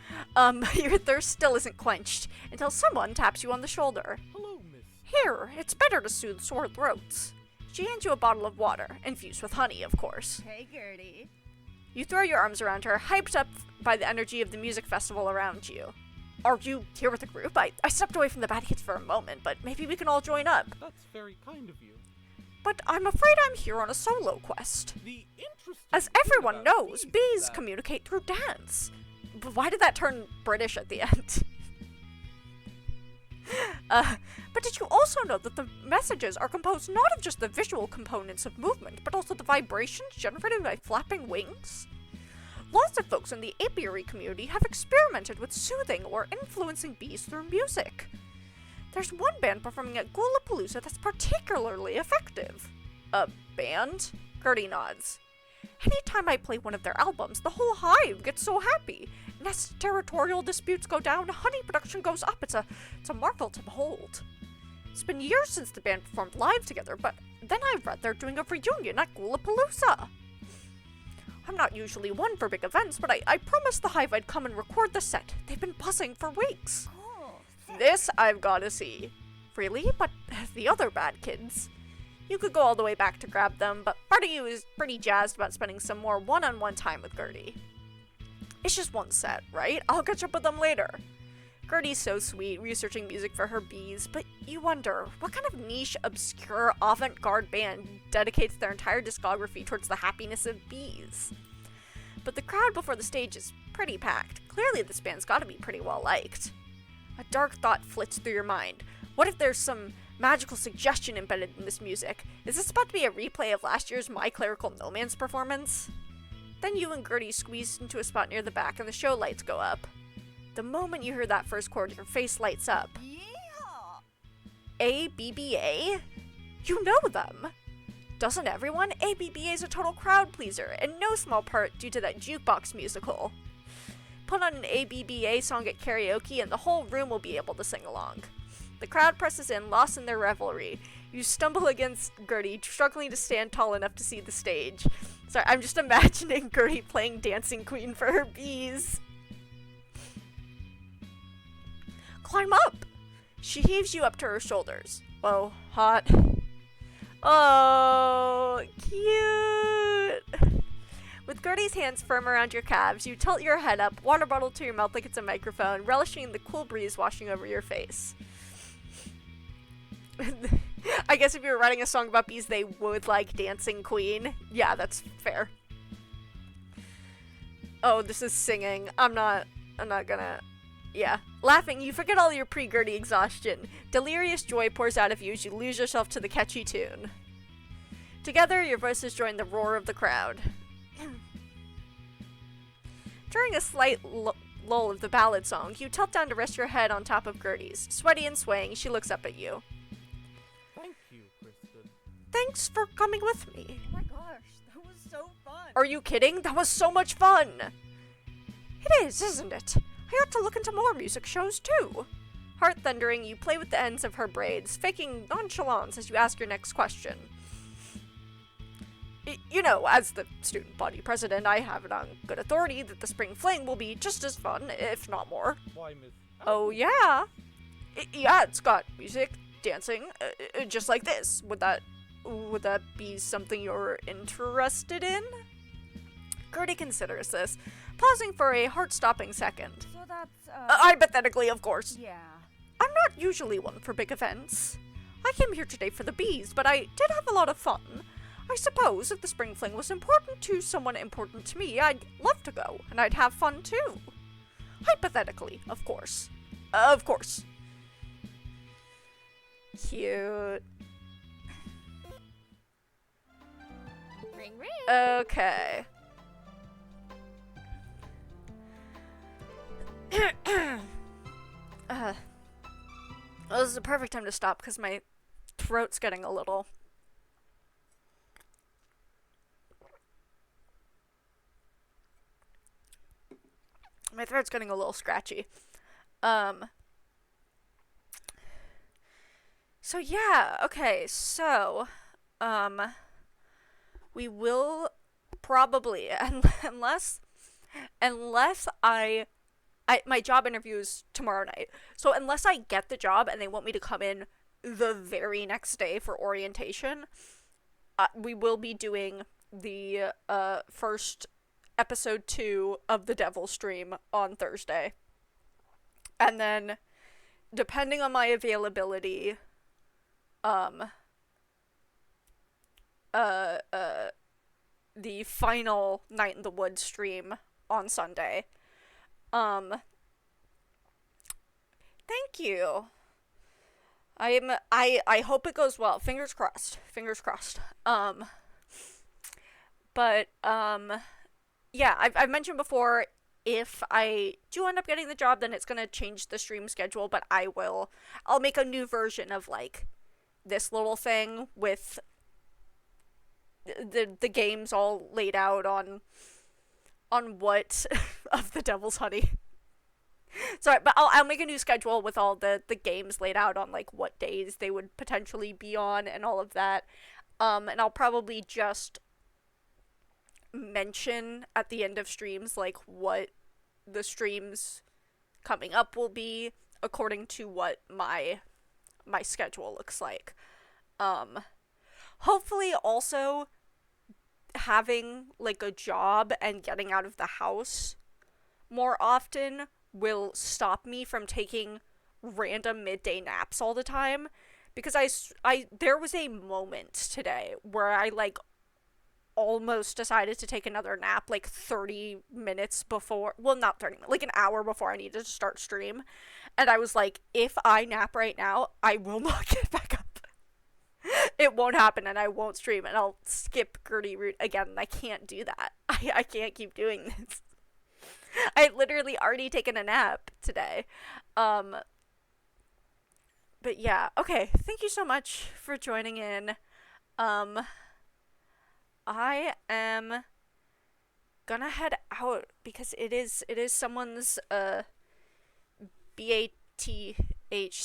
Your thirst still isn't quenched until someone taps you on the shoulder. Hello, miss. Here, it's better to soothe sore throats. She hands you a bottle of water, infused with honey, of course. Hey, Gertie. You throw your arms around her, hyped up by the energy of the music festival around you. Are you here with the group? I stepped away from the bad kids for a moment, but maybe we can all join up. That's very kind of you. But I'm afraid I'm here on a solo quest. The interesting As thing everyone about knows, bees bees is that- communicate through dance. But why did that turn British at the end? But did you also know that the messages are composed not of just the visual components of movement, but also the vibrations generated by flapping wings? Lots of folks in the apiary community have experimented with soothing or influencing bees through music. There's one band performing at Gulapalooza that's particularly effective. A band? Gertie nods. Anytime I play one of their albums, the whole hive gets so happy. Nest territorial disputes go down, honey production goes up. It's a marvel to behold. It's been years since the band performed live together, but then I read they're doing a reunion at Gulapalooza. I'm not usually one for big events, but I promised the hive I'd come and record the set. They've been buzzing for weeks. Cool. This I've got to see. Really? But the other bad kids? You could go all the way back to grab them, but part of you is pretty jazzed about spending some more one-on-one time with Gertie. It's just one set, right? I'll catch up with them later. Gertie's so sweet, researching music for her bees, but you wonder, what kind of niche, obscure, avant-garde band dedicates their entire discography towards the happiness of bees? But the crowd before the stage is pretty packed. Clearly this band's gotta be pretty well liked. A dark thought flits through your mind. What if there's some magical suggestion embedded in this music? Is this about to be a replay of last year's My Clerical No Man's performance? Then you and Gertie squeeze into a spot near the back and the show lights go up. The moment you hear that first chord, your face lights up. Yeehaw. ABBA? You know them. Doesn't everyone? ABBA is a total crowd pleaser, in no small part due to that jukebox musical. Put on an ABBA song at karaoke and the whole room will be able to sing along. The crowd presses in, lost in their revelry. You stumble against Gertie, struggling to stand tall enough to see the stage. Sorry, I'm just imagining Gertie playing Dancing Queen for her bees. Climb up! She heaves you up to her shoulders. Whoa, hot. Oh, cute! With Gertie's hands firm around your calves, you tilt your head up, water bottle to your mouth like it's a microphone, relishing the cool breeze washing over your face. I guess if you were writing a song about bees, they would like Dancing Queen. Yeah, that's fair. Oh, this is singing. I'm not gonna... Yeah. Laughing, you forget all your pre-Gertie exhaustion. Delirious joy pours out of you as you lose yourself to the catchy tune. Together, your voices join the roar of the crowd. During a slight lull of the ballad song, you tilt down to rest your head on top of Gertie's. Sweaty and swaying, she looks up at you. Thank you, Kristen. Thanks for coming with me. Oh my gosh, that was so fun. Are you kidding? That was so much fun! It is, isn't it? I ought to look into more music shows, too. Heart thundering, you play with the ends of her braids, faking nonchalance as you ask your next question. You know, as the student body president, I have it on good authority that the spring fling will be just as fun, if not more. Why, Miss... Oh, yeah? Yeah, it's got music, dancing, just like this. Would that be something you're interested in? Gertie considers this, pausing for a heart-stopping second. So that's, Hypothetically, of course. yeah. I'm not usually one for big events. I came here today for the bees, but I did have a lot of fun. I suppose if the spring fling was important to someone important to me, I'd love to go, and I'd have fun too. Hypothetically, of course. Of course. Cute. Ring ring. Okay. Well, this is a perfect time to stop because my throat's getting a little... My throat's getting a little scratchy. So yeah, okay, so, we will probably, unless my job interview is tomorrow night. So unless I get the job and they want me to come in the very next day for orientation, we will be doing the first episode 2 of the Devil Stream on Thursday. And then, depending on my availability, the final Night in the Woods stream on Sunday. Thank you. I hope it goes well. Fingers crossed. Fingers crossed. Yeah, I've mentioned before, if I do end up getting the job, then it's gonna change the stream schedule, but I'll make a new version of, like, this little thing with the games all laid out on what of the Devil's Honey. Sorry, but I'll make a new schedule with all the games laid out on, like, what days they would potentially be on and all of that. And I'll probably just mention at the end of streams, like, what the streams coming up will be according to what my schedule looks like. Hopefully also having, like, a job and getting out of the house more often will stop me from taking random midday naps all the time, because there was a moment today where I, like, almost decided to take another nap, like, 30 minutes before, well, not 30 minutes, like an hour before I needed to start stream, and I was like, if I nap right now, I will not get back up. It won't happen, and I won't stream, and I'll skip Gertie route again, and I can't do that. I can't keep doing this. I had literally already taken a nap today. but yeah, okay. Thank you so much for joining in. Um, I am gonna head out because it is someone's BATH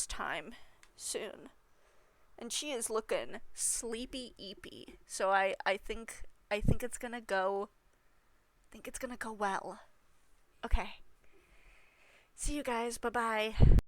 time soon. And she is looking sleepy eepy. So I think it's gonna go well. Okay. See you guys. Bye-bye.